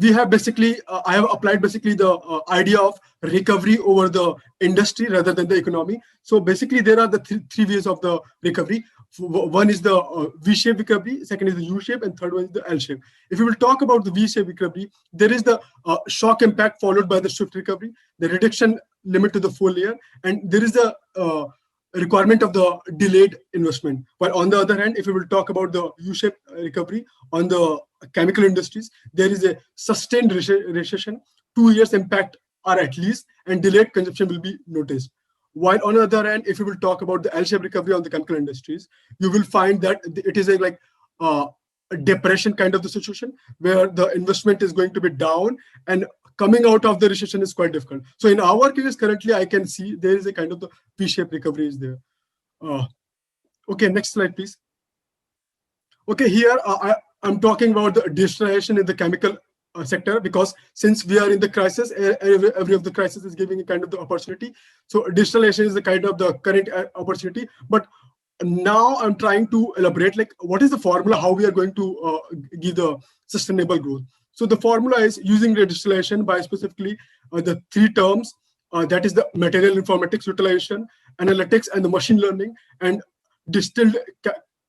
we have basically, I have applied basically the idea of recovery over the industry rather than the economy. So basically there are the three ways of the recovery. One is the V-shaped recovery, second is the U-shape, and third one is the L-shape. If we will talk about the V-shaped recovery, there is the shock impact followed by the swift recovery, the reduction limit to the full year, and there is the requirement of the delayed investment. While on the other hand, if we will talk about the U-shaped recovery on the chemical industries, there is a sustained recession, 2 years impact are at least, and delayed consumption will be noticed. While on the other hand, if we will talk about the L-shaped recovery on the chemical industries, you will find that it is a depression kind of the situation where the investment is going to be down and coming out of the recession is quite difficult. So in our case, currently, I can see there is a kind of the V-shaped recovery is there. Okay, next slide, please. Okay, here I'm talking about the digitalization in the chemical sector, because since we are in the crisis, every of the crisis is giving a kind of the opportunity. So digitalization is the kind of the current opportunity. But now I'm trying to elaborate like what is the formula, how we are going to give the sustainable growth. So the formula is using digitalization by specifically the three terms, that is the material informatics utilization, analytics, and the machine learning, and distilled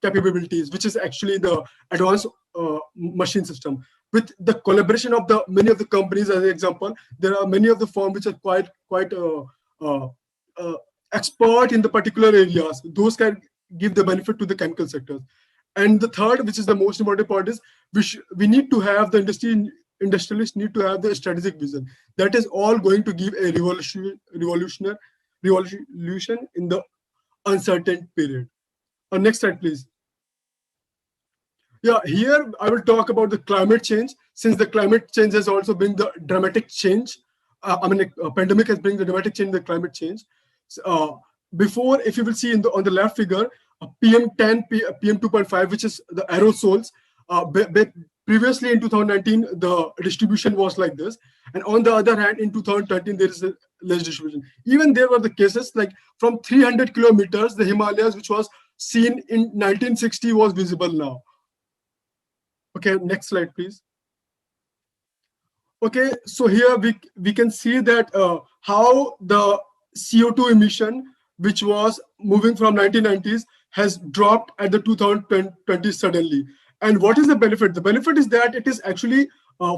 capabilities, which is actually the advanced machine system. With the collaboration of the many of the companies, as an example, there are many of the firms which are quite expert in the particular areas. Those can give the benefit to the chemical sectors. And the third, which is the most important part, is we need to have the industrialists need to have the strategic vision. That is all going to give a revolution in the uncertain period. Next slide, please. Yeah, here I will talk about the climate change. Since the climate change has also been the dramatic change, a pandemic has bring the dramatic change in the climate change. Before, if you will see on the left figure, PM10, PM2.5, which is the aerosols. Previously in 2019, the distribution was like this. And on the other hand, in 2013, there is a less distribution. Even there were the cases like from 300 kilometers, the Himalayas, which was seen in 1960, was visible now. Okay, next slide, please. Okay, so here we can see that how the CO2 emission, which was moving from 1990s, has dropped at the 2020 suddenly. And what is the benefit? The benefit is that it is actually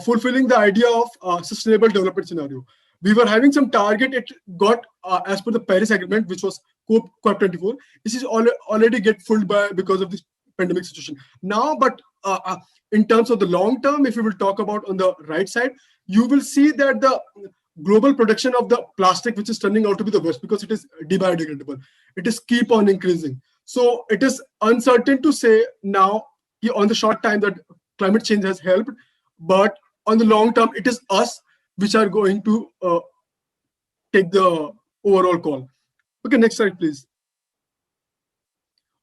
fulfilling the idea of sustainable development scenario. We were having some target, it got as per the Paris Agreement, which was COP24. This is already get fulled by because of this pandemic situation. Now, but in terms of the long term, if we will talk about on the right side, you will see that the global production of the plastic, which is turning out to be the worst because it is biodegradable, it is keep on increasing. So it is uncertain to say now on the short time that climate change has helped, but on the long term, it is us which are going to take the overall call. Okay, next slide, please.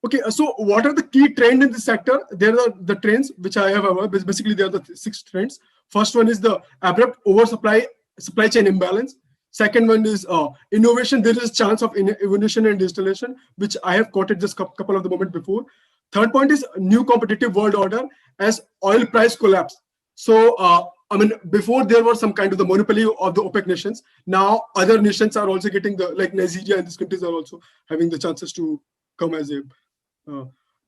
Okay, so what are the key trends in the sector? There are the trends which I have, basically there are the 6 trends. First one is the abrupt oversupply, supply chain imbalance. Second one is innovation. There is a chance of innovation and digitalization, which I have quoted just a couple of the moment before. Third point is new competitive world order as oil price collapse. So, before there was some kind of the monopoly of the OPEC nations. Now other nations are also getting like Nigeria and these countries are also having the chances to come as a.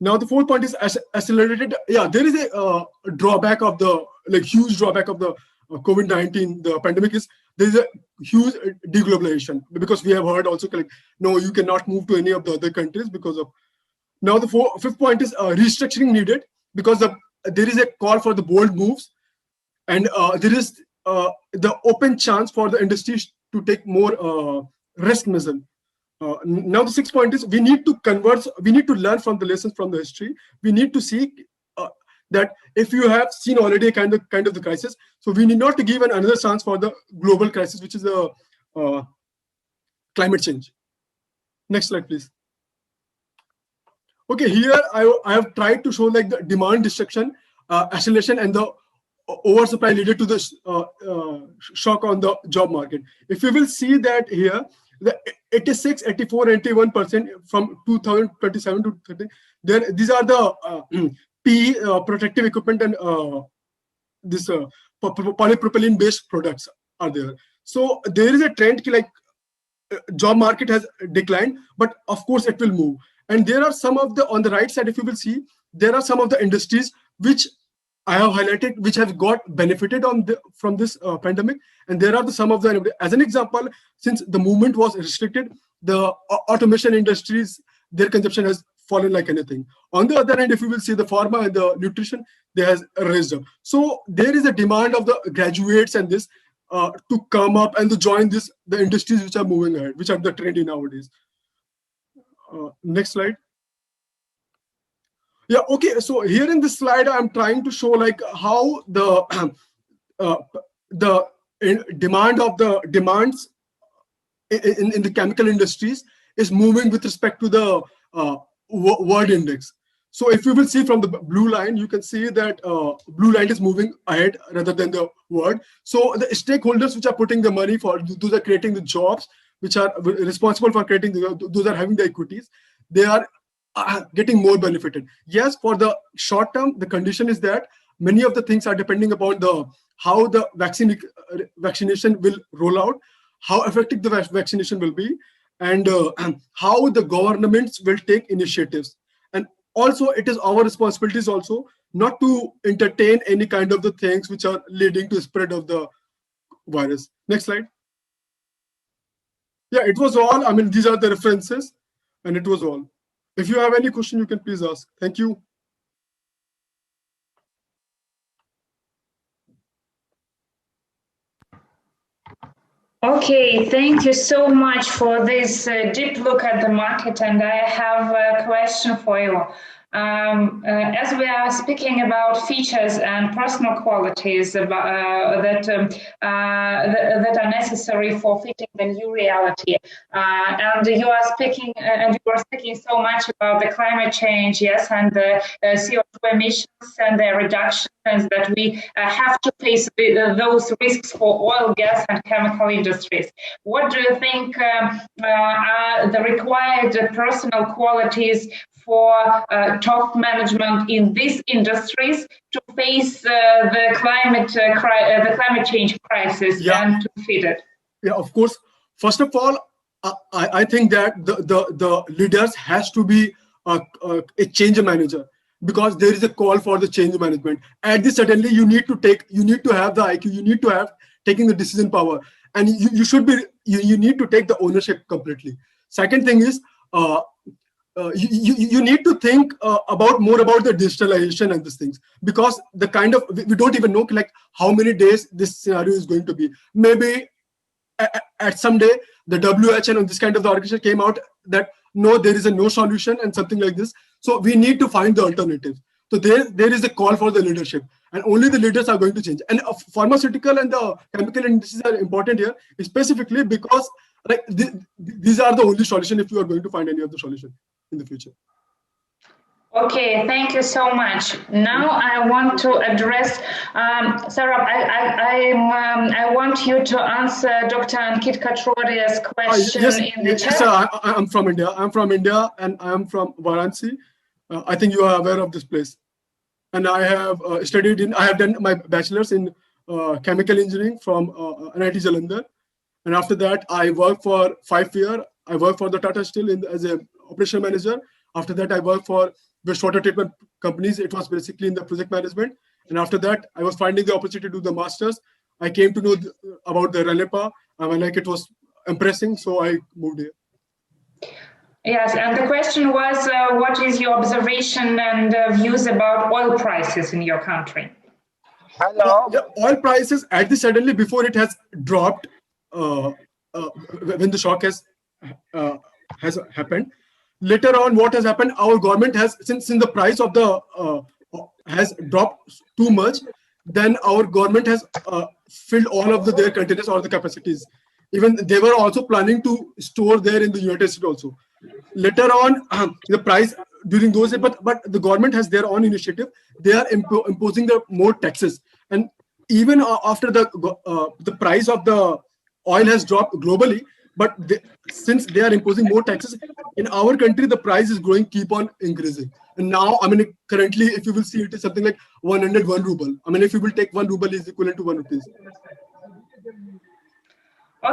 Now the fourth point is accelerated. Yeah, there is a drawback of the huge drawback of the COVID-19, the pandemic is there is a huge deglobalization, because we have heard also like, no, you cannot move to any of the other countries because of. Now the fifth point is restructuring needed, because there is a call for the bold moves, and there is the open chance for the industries to take more risk measure. Now the sixth point is we need to learn from the lessons from the history. We need to see that if you have seen already a kind of the crisis, so we need not to give another chance for the global crisis, which is the climate change. Next slide, please. Okay, here I have tried to show like the demand destruction, acceleration, and the oversupply leaded to the shock on the job market. If you will see that here, the 86, 84, 81% from 2027 to 30, these are the protective equipment and this polypropylene based products are there. So there is a trend like job market has declined, but of course it will move. And there are some of the, on the right side, if you will see, there are some of the industries which I have highlighted, which have got benefited from this pandemic. And there are some of the, as an example, since the movement was restricted, the automation industries, their consumption has fallen like anything. On the other hand, if you will see the pharma and the nutrition, they has raised up. So there is a demand of the graduates and this to come up and to join the industries which are moving ahead, which are the trendy nowadays. Next slide. Yeah, okay. So here in this slide, I'm trying to show like how the demand of the demands in the chemical industries is moving with respect to the world index. So if you will see from the blue line, you can see that blue line is moving ahead rather than the world. So the stakeholders which are putting the money for, those are creating the jobs, which are responsible for creating, those are having the equities, they are getting more benefited. Yes, for the short term, the condition is that many of the things are depending upon how the vaccination will roll out, how effective the vaccination will be, and how the governments will take initiatives. And also, it is our responsibilities also not to entertain any kind of the things which are leading to spread of the virus. Next slide. Yeah, it was all. I mean, these are the references, and it was all. If you have any question, you can please ask. Thank you. Okay, thank you so much for this deep look at the market, and I have a question for you. As we are speaking about features and personal qualities that are necessary for fitting the new reality, and you are speaking so much about the climate change, yes, and the CO2 emissions and the reductions that we have to face those risks for oil, gas, and chemical industries. What do you think are the required personal qualities for top management in these industries to face the climate change crisis and to fit it? Yeah, of course. First of all, I think that the leaders has to be a change manager, because there is a call for the change management. At this, certainly you need to have the IQ, you need to have taking the decision power, and you need to take the ownership completely. Second thing is you need to think more about the digitalization and these things, because the kind of, we don't even know like how many days this scenario is going to be. Maybe at some day the WHO and this kind of the organization came out that no, there is no solution and something like this. So we need to find the alternative. So there is a call for the leadership, and only the leaders are going to change. And pharmaceutical and the chemical industries are important here, specifically because like these are the only solution if you are going to find any other solution in the future. Okay, thank you so much. Now I want to address, Saurabh, I want you to answer Dr. Ankit Katrodia's question in the chat. Yes, I'm from India. I'm from India, and I'm from Varanasi. I think you are aware of this place. And I have I have done my bachelor's in chemical engineering from NIT Jalandhar. And after that, I worked for 5 years. I worked for the Tata Steel as a operation manager. After that, I worked for wastewater treatment companies. It was basically in the project management. And after that, I was finding the opportunity to do the master's. I came to know about the Ranepa. And like it was impressing, so I moved here. Yes, and the question was, what is your observation and views about oil prices in your country? Hello. Oil prices at the suddenly before it has dropped, when the shock has happened. Later on, what has happened? Our government has, since the price of the has dropped too much, then our government has filled all of their containers or the capacities. Even they were also planning to store there in the United States also. Later on, the price during those days, but the government has their own initiative. They are imposing the more taxes, and even after the price of the oil has dropped globally, but since they are imposing more taxes in our country, the price is growing, keep on increasing. And now, I mean, currently, if you will see, it is something like 101 ruble. I mean, if you will take 1 ruble is equivalent to 1 rupees.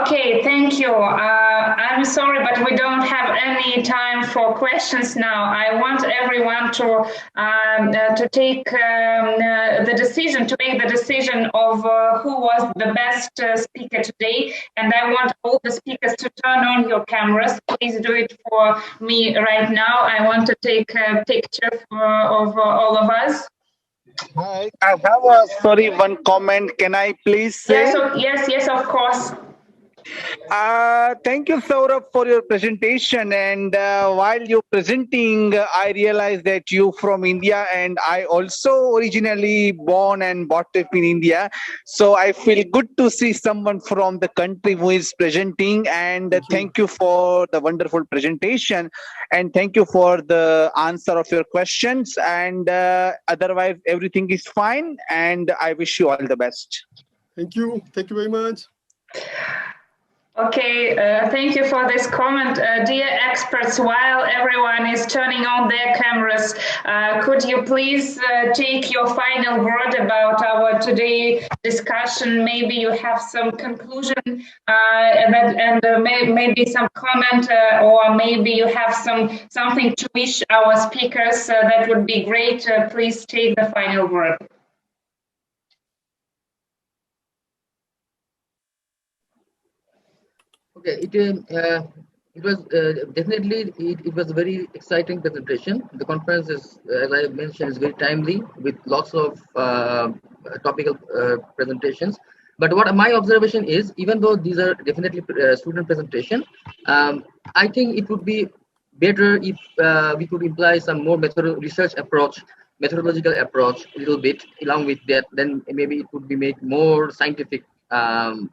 Okay, thank you. I'm sorry, but we don't have any time for questions now. I want everyone to take the decision, to make the decision of who was the best speaker today. And I want all the speakers to turn on your cameras. Please do it for me right now. I want to take a picture of all of us. Hi, I have one comment. Can I please say? Yes, of course. Thank you, Saurabh, for your presentation. And while you're presenting, I realized that you from India, and I also originally born and brought up in India. So I feel good to see someone from the country who is presenting. And thank you for the wonderful presentation. And thank you for the answer of your questions. And otherwise, everything is fine. And I wish you all the best. Thank you. Thank you very much. Okay, thank you for this comment. Dear experts, while everyone is turning on their cameras, could you please take your final word about our today discussion? Maybe you have some conclusion maybe some comment, or maybe you have something to wish our speakers. That would be great. Please take the final word. Okay, it was definitely it was a very exciting presentation. The conference is, as I mentioned, is very timely with lots of topical presentations. But what my observation is, even though these are definitely student presentation, I think it would be better if we could imply some more methodological approach a little bit along with that. Then maybe it would be made more scientific in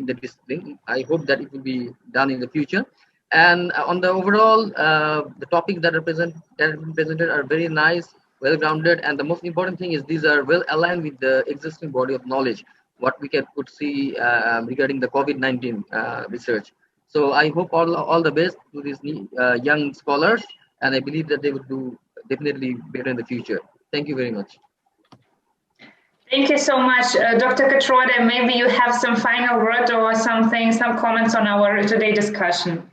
the discipline. I hope that it will be done in the future. And on the overall, the topics that are presented are very nice, well-grounded, and the most important thing is these are well aligned with the existing body of knowledge, what we could see regarding the COVID-19 research. So I hope all the best to these young scholars, and I believe that they will do definitely better in the future. Thank you very much. Thank you so much, Dr. Katrode. Maybe you have some final word or something, some comments on our today discussion.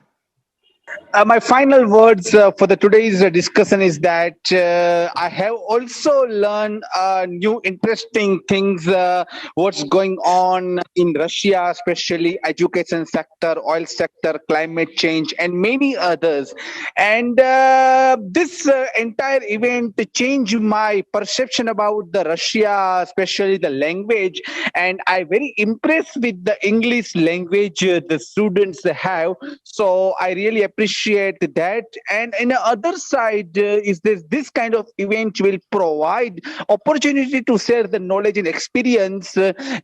My final words for the today's discussion is that I have also learned new interesting things, what's going on in Russia, especially education sector, oil sector, climate change, and many others. And this entire event changed my perception about the Russia, especially the language. And I'm very impressed with the English language the students have. So I really appreciate that. And in the other side is this kind of event will provide opportunity to share the knowledge and experience.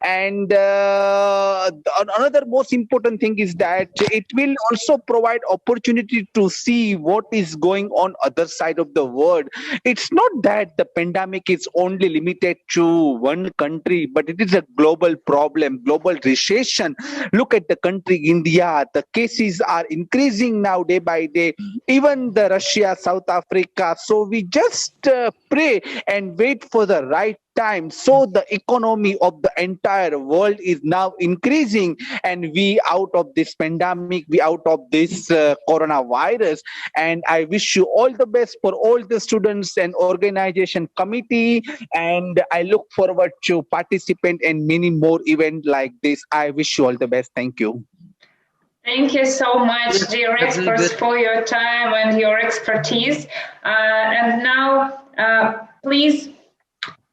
And another most important thing is that it will also provide opportunity to see what is going on other side of the world. It's not that the pandemic is only limited to one country, but it is a global problem, global recession. Look at the country India. The cases are increasing now day by day, even the Russia, South Africa. So we just pray and wait for the right time. So the economy of the entire world is now increasing, and we out of this pandemic, we out of this coronavirus. And I wish you all the best for all the students and organization committee, and I look forward to participate in many more events like this. I wish you all the best. Thank you. Thank you so much, dear experts, for your time and your expertise. And now, please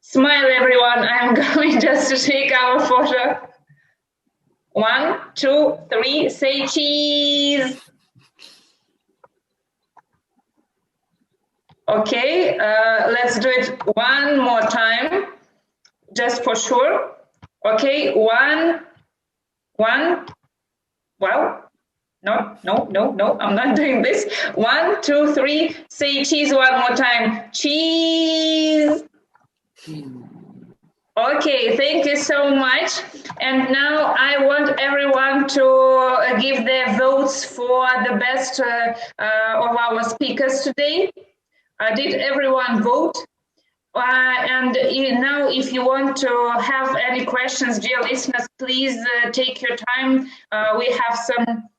smile, everyone. I'm going just to take our photo. 1, 2, 3, say cheese. Okay, let's do it one more time, just for sure. Okay, one. Well, no, I'm not doing this. 1, 2, 3, say cheese one more time. Cheese. Okay, thank you so much. And now I want everyone to give their votes for the best of our speakers today. Did everyone vote? And now if you want to have any questions, dear listeners, please take your time. We have some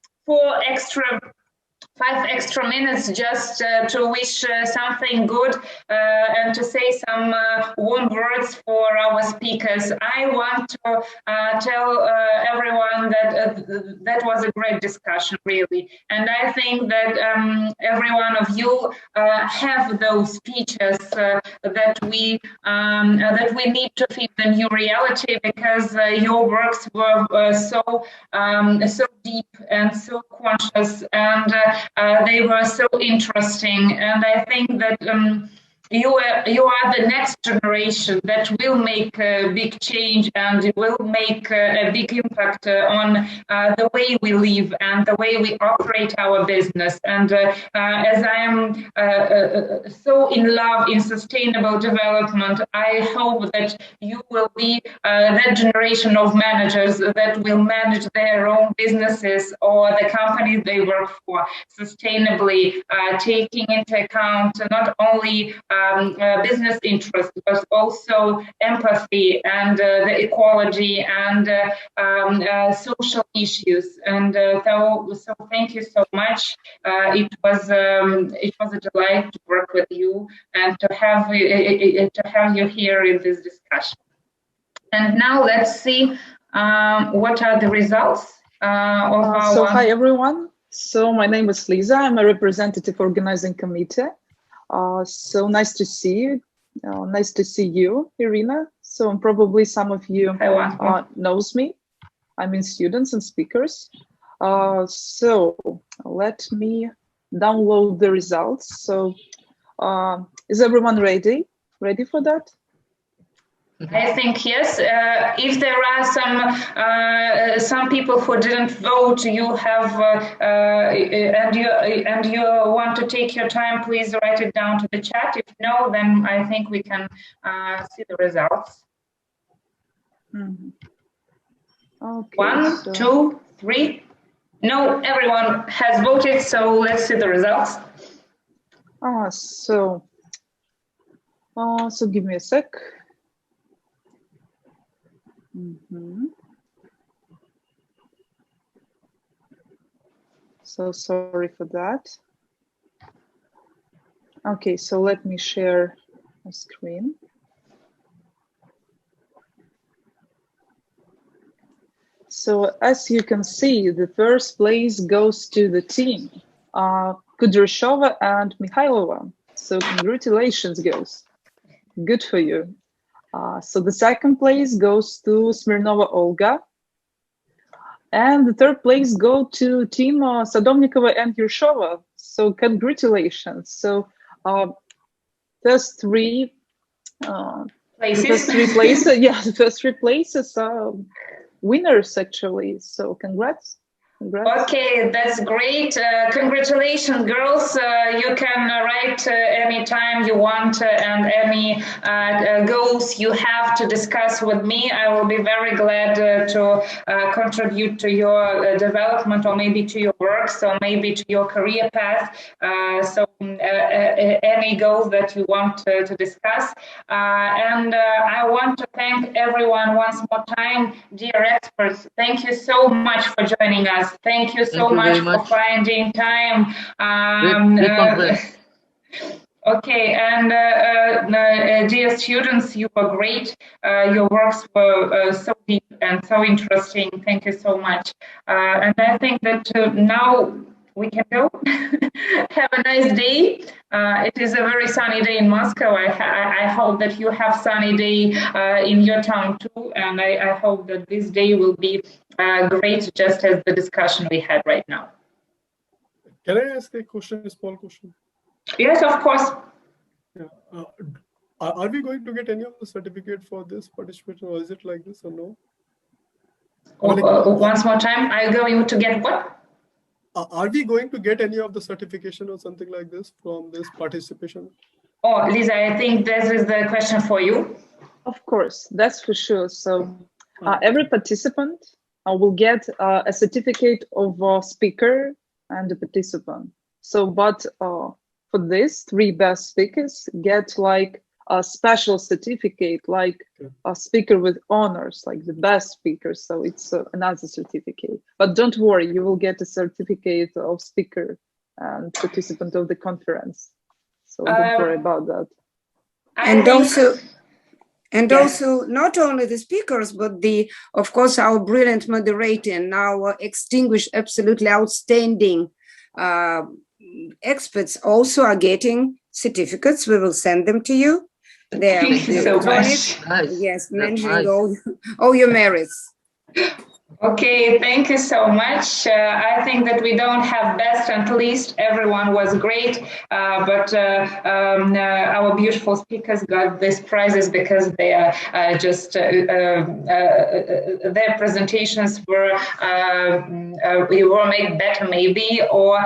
5 extra minutes just to wish something good and to say some warm words for our speakers. I want to tell everyone that that was a great discussion, really. And I think that every one of you have those speeches that we need to fit the new reality, because your works were so deep and so conscious, and they were so interesting. And I think that you are the next generation that will make a big change and will make a big impact on the way we live and the way we operate our business. And as I am so in love in sustainable development, I hope that you will be that generation of managers that will manage their own businesses or the companies they work for sustainably, taking into account not only business interests, but also empathy and the ecology and social issues. And so thank you so much. It was a delight to work with you and to have you here in this discussion. And now let's see what are the results of our. So hi everyone. So my name is Lisa. I'm a representative organizing committee. So nice to see you. Nice to see you, Irina. So probably some of you knows me. I mean students and speakers. So let me download the results. So is everyone ready? Ready for that? I think yes. If there are some people who didn't vote, you have and you want to take your time, please write it down to the chat. If no, then I think we can see the results. Mm-hmm. Okay, 1, 2, 3. No, everyone has voted, so let's see the results. So give me a sec. Mm-hmm. So sorry for that. Okay, so let me share my screen. So as you can see, the first place goes to the team, Kudryashova and Mikhailova. So congratulations, girls. Good for you. So the second place goes to Smirnova Olga. And the third place go to team Sadovnikova and Yershova. So congratulations. So first three places. The first three places are winners actually. So congrats. Okay, that's great. Congratulations, girls. You can write anytime you want and any goals you have to discuss with me. I will be very glad to contribute to your development, or maybe to your works, or maybe to your career path. So any goals that you want to discuss. And I want to thank everyone once more time, dear experts. Thank you so much for joining us. Thank you so much for finding time. Okay, and dear students, you were great. Your works were so deep and so interesting. Thank you so much. And I think that now we can go. Have a nice day. It is a very sunny day in Moscow. I hope that you have sunny day in your town too. And I hope that this day will be great, just as the discussion we had right now. Can I ask a question, a small question? Yes, of course. Yeah. Are we going to get any of the certificate for this participation, or is it like this or no? Once more time, are going to get what? Are we going to get any of the certification or something like this from this participation? Oh, Lisa, I think this is the question for you. Of course, that's for sure. So every participant will get a certificate of a speaker and a participant. So, but for this, 3 best speakers get like a special certificate, like a speaker with honors, like the best speaker. So it's another certificate. But don't worry, you will get a certificate of speaker and participant of the conference. So don't worry about that. And also not only the speakers, but of course, our brilliant moderator and our extinguished, absolutely outstanding experts also are getting certificates. We will send them to you. Thank you so much. Yes, mentioning all your merits. Okay, thank you so much. I think that we don't have best and least. Everyone was great, but our beautiful speakers got these prizes because they are just their presentations were made better, maybe, or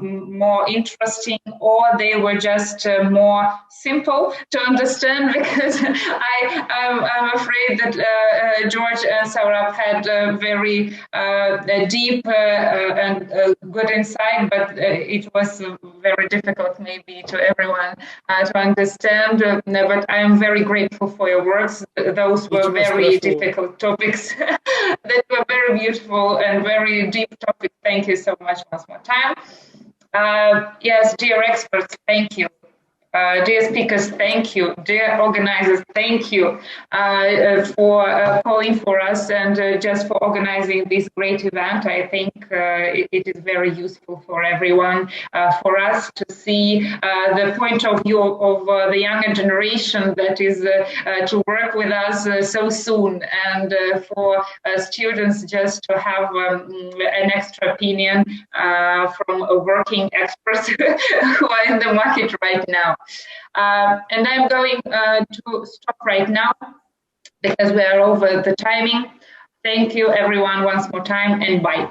more interesting, or they were just more simple to understand. Because I'm afraid that George and Saurabh had very deep and good insight, but it was very difficult maybe to everyone to understand. But I am very grateful for your words. Those were very difficult topics that were very beautiful and very deep topics. Thank you so much once more time. Yes, dear experts, thank you. Dear speakers, thank you. Dear organizers, thank you for calling for us and just for organizing this great event. I think it is very useful for everyone, for us to see the point of view of the younger generation that is to work with us so soon, and for students just to have an extra opinion from working experts who are in the market right now. And I'm going to stop right now because we are over the timing. Thank you everyone once more time, and bye.